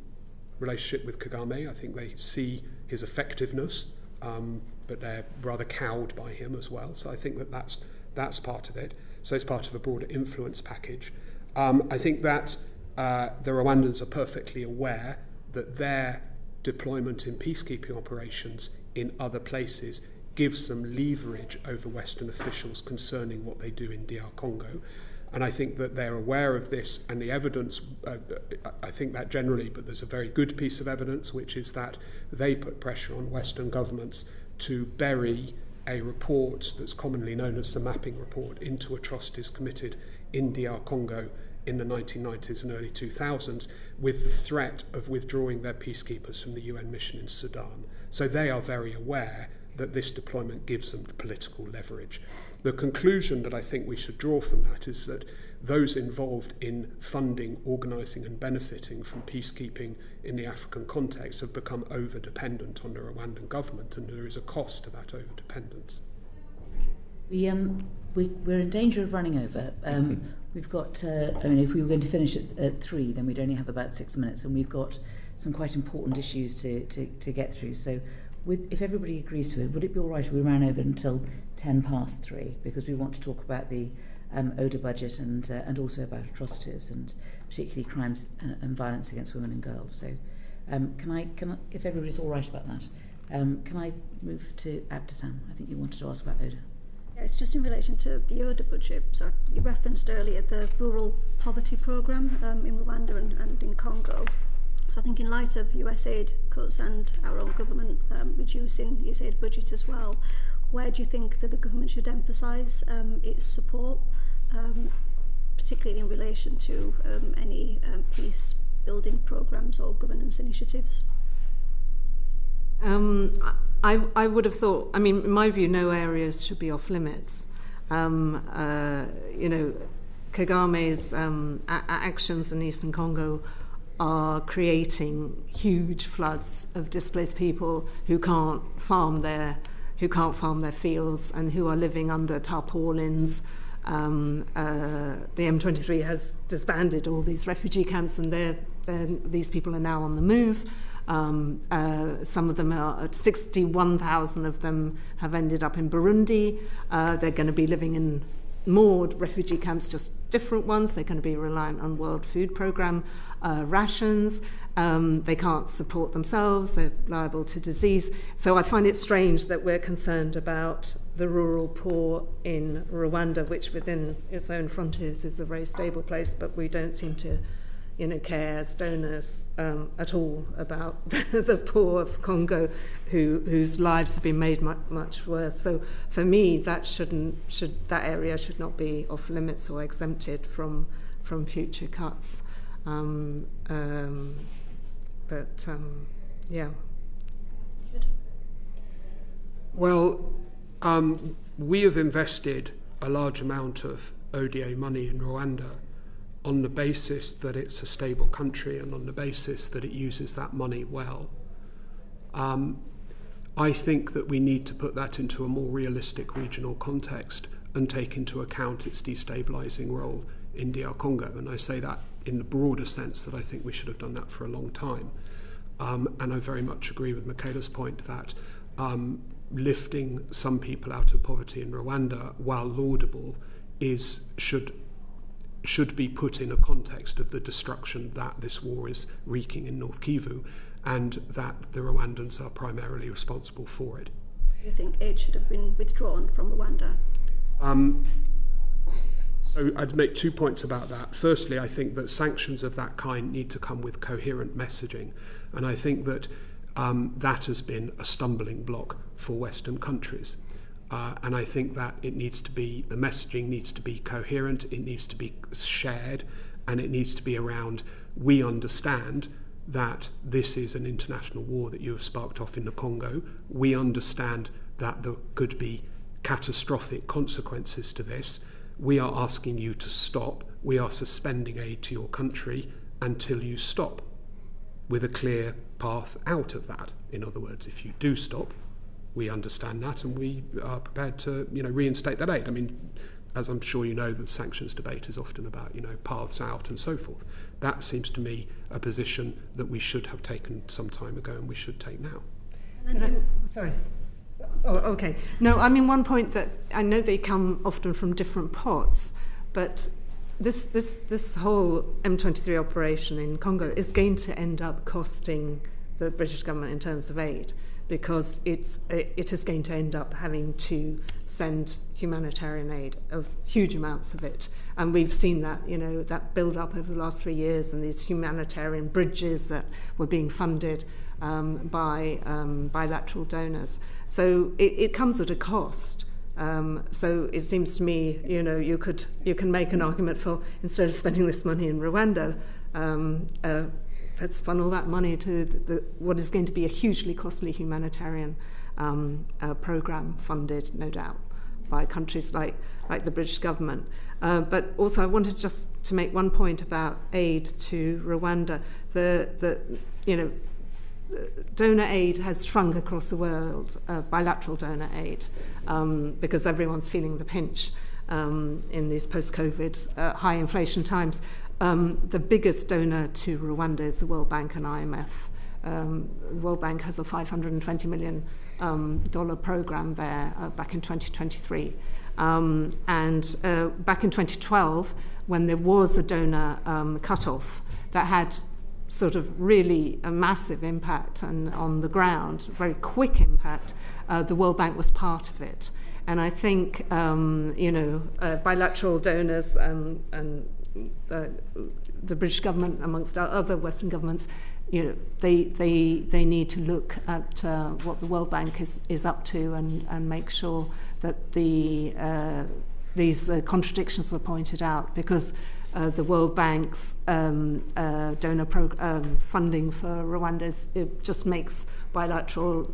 relationship with Kagame. I think they see his effectiveness, but they're rather cowed by him as well. So I think that's part of it. So it's part of a broader influence package. I think that the Rwandans are perfectly aware that their deployment in peacekeeping operations in other places gives them leverage over Western officials concerning what they do in DR Congo. And I think that they're aware of this, and the evidence, I think that generally, but there's a very good piece of evidence, which is that they put pressure on Western governments to bury a report that's commonly known as the mapping report into atrocities committed in DR Congo in the 1990s and early 2000s, with the threat of withdrawing their peacekeepers from the UN mission in Sudan. So they are very aware that this deployment gives them the political leverage. The conclusion that I think we should draw from that is that those involved in funding, organising and benefiting from peacekeeping in the African context have become over-dependent on the Rwandan government, and there is a cost to that over-dependence. We're in danger of running over. We've got, if we were going to finish at 3, then we'd only have about 6 minutes, and we've got some quite important issues to get through. So if everybody agrees to it, would it be all right if we ran over until 10 past 3? Because we want to talk about the ODA budget and also about atrocities, and particularly crimes and violence against women and girls. So can I, if everybody's all right about that, can I move to Abdesam? I think you wanted to ask about ODA. Yeah, it's just in relation to the ODA budget. So you referenced earlier the rural poverty programme in Rwanda and in Congo. So I think in light of US aid cuts and our own government reducing its aid budget as well, where do you think that the government should emphasise its support, particularly in relation to any peace building programmes or governance initiatives? I would have thought, in my view, no areas should be off limits. Kagame's actions in Eastern Congo are creating huge floods of displaced people who can't farm their fields and who are living under tarpaulins. The M23 has disbanded all these refugee camps, and these people are now on the move. Some of them are, 61,000 of them have ended up in Burundi. They're going to be living in more refugee camps, just different ones. They're going to be reliant on World Food Programme rations. They can't support themselves. They're liable to disease. So I find it strange that we're concerned about the rural poor in Rwanda, which within its own frontiers is a very stable place, but we don't seem to care as donors at all about the poor of Congo whose lives have been made much worse. So for me, that area should not be off limits or exempted from future cuts. Well, we have invested a large amount of ODA money in Rwanda on the basis that it's a stable country and on the basis that it uses that money well. I think that we need to put that into a more realistic regional context and take into account its destabilising role in DR Congo. And I say that in the broader sense that I think we should have done that for a long time. And I very much agree with Michela's point that lifting some people out of poverty in Rwanda, while laudable, should be put in a context of the destruction that this war is wreaking in North Kivu, and that the Rwandans are primarily responsible for it. Do you think aid should have been withdrawn from Rwanda? So I'd make 2 points about that. Firstly, I think that sanctions of that kind need to come with coherent messaging, and I think that that has been a stumbling block for Western countries. And I think that the messaging needs to be coherent, it needs to be shared, and it needs to be around, we understand that this is an international war that you have sparked off in the Congo. We understand that there could be catastrophic consequences to this. We are asking you to stop. We are suspending aid to your country until you stop, with a clear path out of that. In other words, if you do stop, we understand that and we are prepared to, reinstate that aid. I mean, as I'm sure you know, the sanctions debate is often about, paths out and so forth. That seems to me a position that we should have taken some time ago and we should take now. Sorry. Oh, okay. No, I mean, one point that I know they come often from different pots, but this whole M23 operation in Congo is going to end up costing the British government in terms of aid, because it is going to end up having to send humanitarian aid, of huge amounts of it. And we've seen that, that build up over the last 3 years, and these humanitarian bridges that were being funded by bilateral donors. So it comes at a cost. So it seems to me, you can make an argument for, instead of spending this money in Rwanda, let's funnel that money to what is going to be a hugely costly humanitarian program, funded, no doubt, by countries like the British government. But also, I wanted just to make one point about aid to Rwanda. Donor aid has shrunk across the world, bilateral donor aid, because everyone's feeling the pinch in these post-COVID high inflation times. The biggest donor to Rwanda is the World Bank and IMF. The World Bank has a $520 million program there back in 2023. And back in 2012, when there was a donor cutoff that had sort of really a massive impact and on the ground, very quick impact, the World Bank was part of it. And I think, bilateral donors and the British government, amongst other Western governments, they need to look at what the World Bank is up to and make sure that these contradictions are pointed out, because the World Bank's donor funding for Rwanda it just makes bilateral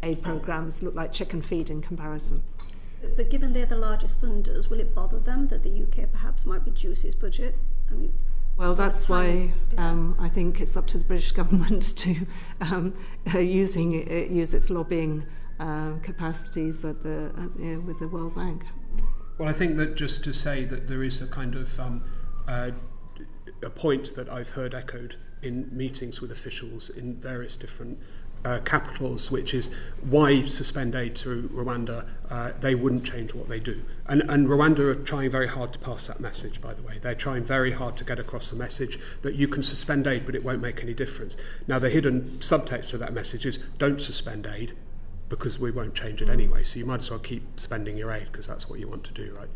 aid programs look like chicken feed in comparison. But given they're the largest funders, will it bother them that the UK perhaps might reduce its budget? I mean, well, that's why I think it's up to the British government to use its lobbying capacities with the World Bank. Well, I think that just to say that there is a kind of a point that I've heard echoed in meetings with officials in various different capitals, which is why suspend aid to Rwanda? They wouldn't change what they do. And Rwanda are trying very hard to pass that message, by the way. They're trying very hard to get across the message that you can suspend aid, but it won't make any difference. Now, the hidden subtext of that message is don't suspend aid, because we won't change it anyway, so you might as well keep spending your aid, because that's what you want to do, right?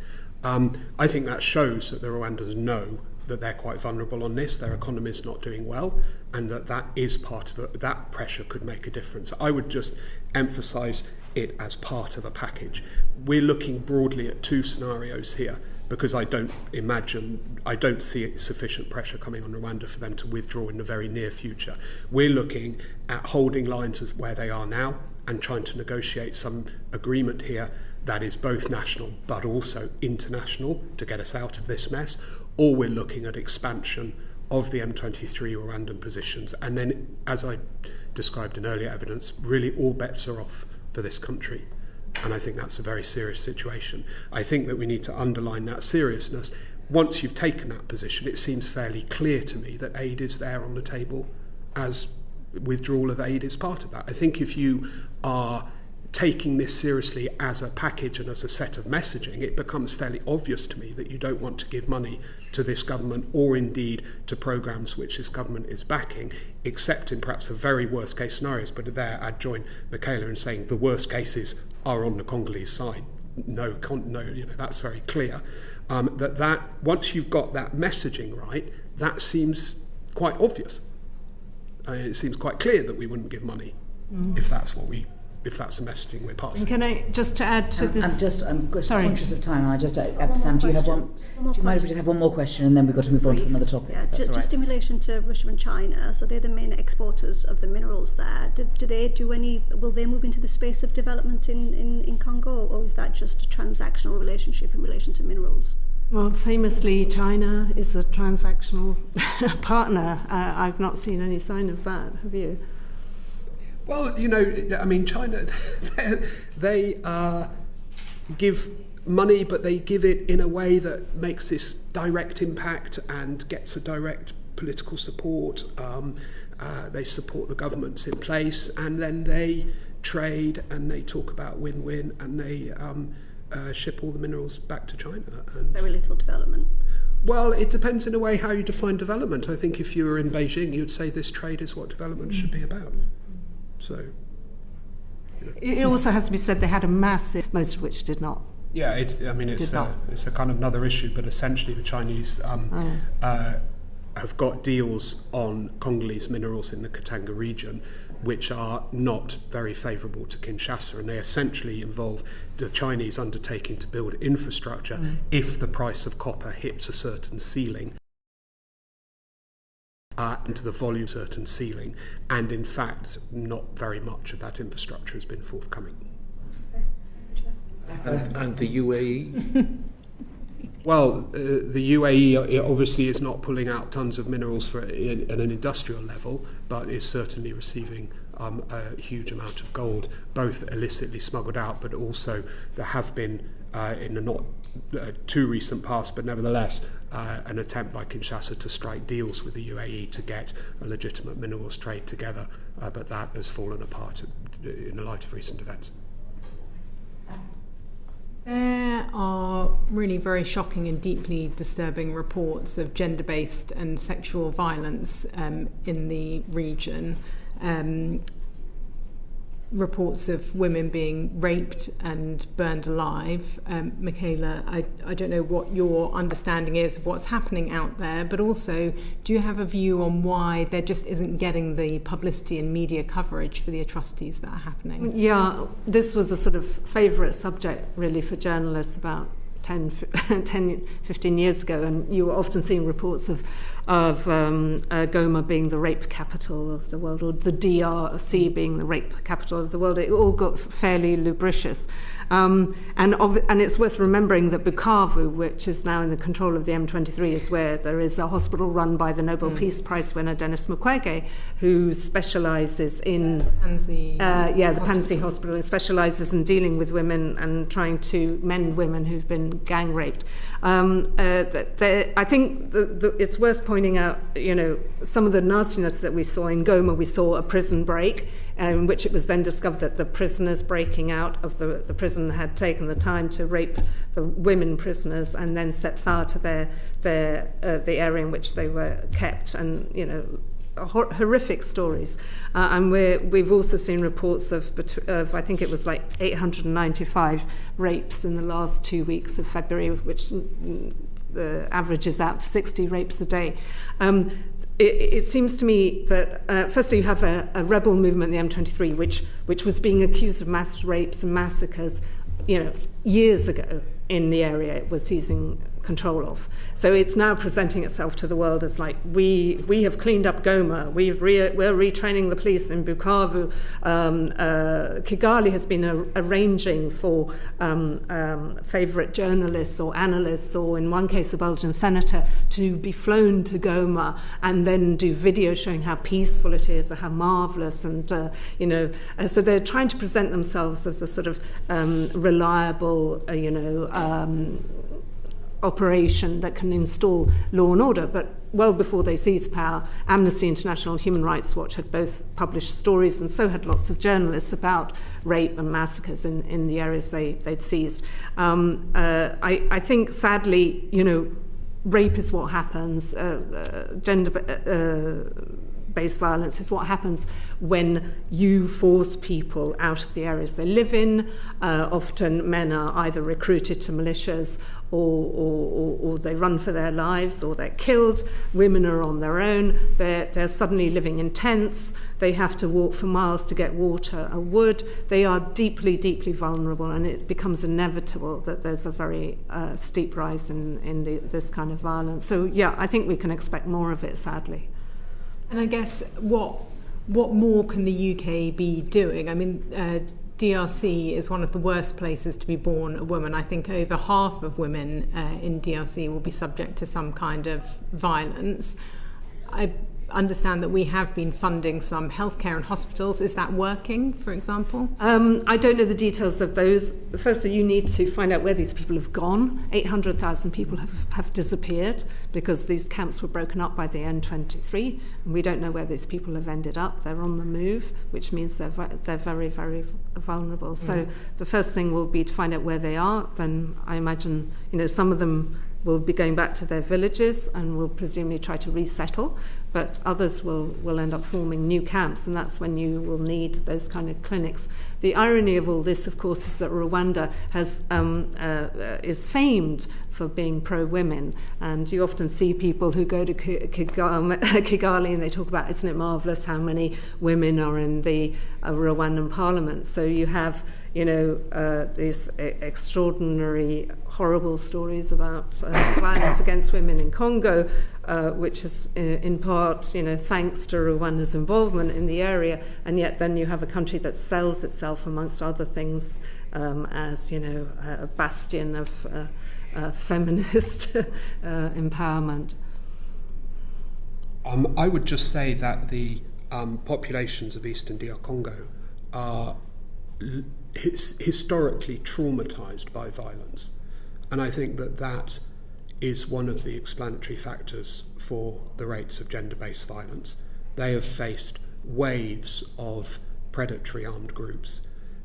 I think that shows that the Rwandans know that they're quite vulnerable on this, their economy is not doing well, and that is part of it, that pressure could make a difference. I would just emphasise it as part of a package. We're looking broadly at two scenarios here, because I don't see sufficient pressure coming on Rwanda for them to withdraw in the very near future. We're looking at holding lines as where they are now, and trying to negotiate some agreement here that is both national but also international to get us out of this mess, or we're looking at expansion of the M23 Rwandan positions. And then, as I described in earlier evidence, really all bets are off for this country. And I think that's a very serious situation. I think that we need to underline that seriousness. Once you've taken that position, it seems fairly clear to me that aid is there on the table, as withdrawal of aid is part of that. I think if you are taking this seriously as a package and as a set of messaging, it becomes fairly obvious to me that you don't want to give money to this government, or indeed to programmes which this government is backing, except in perhaps the very worst case scenarios. But there I'd join Michela in saying the worst cases are on the Congolese side. No, that's very clear. That once you've got that messaging right, that seems quite obvious. It seems quite clear that we wouldn't give money if that's the messaging we're passing. And can I just to add to this? I'm conscious of time. Sam, do you mind if we just have one more question, and then we've got to move on to another topic? Yeah, just in relation to Russia and China, so they're the main exporters of the minerals there. Will they move into the space of development in Congo, or is that just a transactional relationship in relation to minerals? Well, famously, China is a transactional partner. I've not seen any sign of that. Have you? Well, China, they give money, but they give it in a way that makes this direct impact and gets a direct political support. They support the governments in place, and then they trade and they talk about win-win, and they ship all the minerals back to China. And very little development. Well, it depends in a way how you define development. I think if you were in Beijing, you'd say this trade is what development should be about. So, it also has to be said they had a massive, most of which did not. Yeah, it's a kind of another issue, but essentially the Chinese have got deals on Congolese minerals in the Katanga region, which are not very favourable to Kinshasa, and they essentially involve the Chinese undertaking to build infrastructure if the price of copper hits a certain ceiling. Into the volume certain ceiling, and in fact not very much of that infrastructure has been forthcoming. And the UAE? Well, the UAE obviously is not pulling out tons of minerals at an industrial level, but is certainly receiving a huge amount of gold, both illicitly smuggled out, but also there have been, in the not too recent past, but nevertheless, an attempt by Kinshasa to strike deals with the UAE to get a legitimate minerals trade together, but that has fallen apart in the light of recent events. There are really very shocking and deeply disturbing reports of gender-based and sexual violence in the region. Reports of women being raped and burned alive. Michela, I don't know what your understanding is of what's happening out there, but also, do you have a view on why there just isn't getting the publicity and media coverage for the atrocities that are happening? Yeah, this was a sort of favourite subject, really, for journalists about 10, 15 years ago, and you were often seeing reports of Goma being the rape capital of the world, or the DRC being the rape capital of the world. It all got fairly lubricious. And it's worth remembering that Bukavu, which is now in the control of the M23, is where there is a hospital run by the Nobel Peace Prize winner Denis Mukwege, who specialises in the Panzi Hospital, and specialises in dealing with women and trying to mend women who've been gang raped. I think it's worth pointing out, some of the nastiness that we saw in Goma. We saw a prison break, in which it was then discovered that the prisoners breaking out of the prison had taken the time to rape the women prisoners and then set fire to the area in which they were kept, and horrific stories. And we've also seen reports of I think it was like 895 rapes in the last 2 weeks of February, which averages out to 60 rapes a day. It seems to me that firstly you have a rebel movement, the M23, which was being accused of mass rapes and massacres, years ago in the area it was seizing control of. So it's now presenting itself to the world as like, we have cleaned up Goma, we're retraining the police in Bukavu. Kigali has been arranging for favourite journalists or analysts, or in one case a Belgian senator, to be flown to Goma and then do videos showing how peaceful it is, or how marvellous, and so they're trying to present themselves as a sort of reliable, operation that can install law and order. But well before they seized power, Amnesty International and Human Rights Watch had both published stories, and so had lots of journalists, about rape and massacres in the areas they'd seized. I think, sadly, rape is what happens, gender-based violence is what happens when you force people out of the areas they live in. Often men are either recruited to militias, or they run for their lives, or they're killed. Women are on their own. They're suddenly living in tents. They have to walk for miles to get water or wood. They are deeply, deeply vulnerable, and it becomes inevitable that there's a very steep rise in this kind of violence. So, yeah, I think we can expect more of it, sadly. And I guess what more can the UK be doing? I mean, DRC is one of the worst places to be born a woman. I think over half of women in DRC will be subject to some kind of violence. I understand that we have been funding some healthcare and hospitals. Is that working, for example? I don't know the details of those. Firstly, you need to find out where these people have gone. 800,000 people have disappeared because these camps were broken up by the N23, and we don't know where these people have ended up. They're on the move, which means they're very, very vulnerable. So the first thing will be to find out where they are. Then I imagine, some of them will be going back to their villages and will presumably try to resettle, but others will end up forming new camps, and that's when you will need those kind of clinics. The irony of all this, of course, is that Rwanda is famed for being pro-women, and you often see people who go to Kigali and they talk about, isn't it marvellous how many women are in the Rwandan parliament. So you have these extraordinary, horrible stories about violence against women in Congo, which is in part, thanks to Rwanda's involvement in the area, and yet then you have a country that sells itself, amongst other things, as a bastion of feminist empowerment. I would just say that the populations of Eastern DR Congo are historically traumatized by violence, and I think that is one of the explanatory factors for the rates of gender-based violence. They have faced waves of predatory armed groups.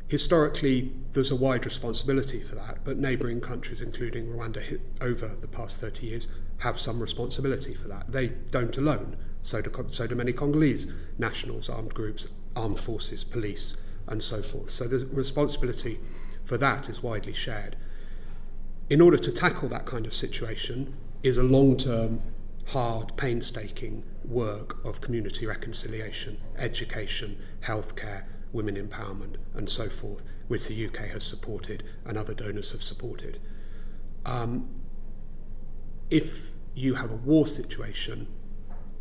Historically, there's a wide responsibility for that, but neighbouring countries, including Rwanda, over the past 30 years, have some responsibility for that. They don't alone. So do many Congolese nationals, armed groups, armed forces, police, and so forth. So the responsibility for that is widely shared. In order to tackle that kind of situation is a long-term, hard, painstaking work of community reconciliation, education, healthcare, women empowerment, and so forth, which the UK has supported and other donors have supported. If you have a war situation,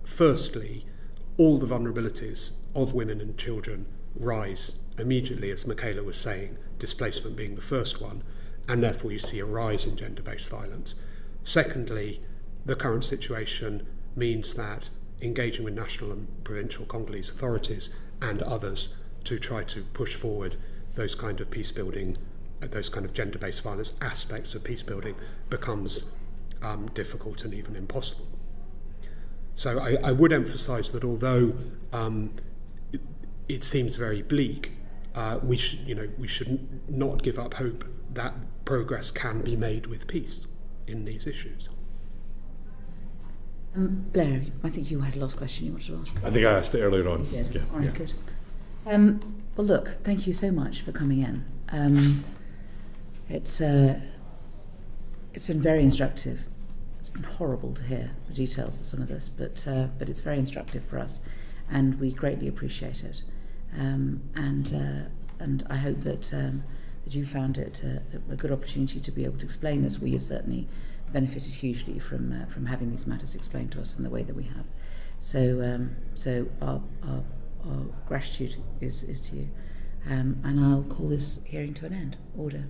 firstly, all the vulnerabilities of women and children rise immediately, as Michela was saying, displacement being the first one, and therefore you see a rise in gender-based violence. Secondly, the current situation means that engaging with national and provincial Congolese authorities and others to try to push forward those kind of peace building, those kind of gender-based violence aspects of peace building becomes difficult and even impossible. So I would emphasise that although it seems very bleak, we should not give up hope that progress can be made with peace in these issues. Blair, I think you had a last question you wanted to ask. I think I asked it earlier on. You did. Yeah, all right, yeah. good. Well, look, thank you so much for coming in. It's been very instructive. It's been horrible to hear the details of some of this, but it's very instructive for us, and we greatly appreciate it. And I hope that you found it a good opportunity to be able to explain this. We have certainly benefited hugely from having these matters explained to us in the way that we have. So our gratitude is to you. And I'll call this hearing to an end. Order.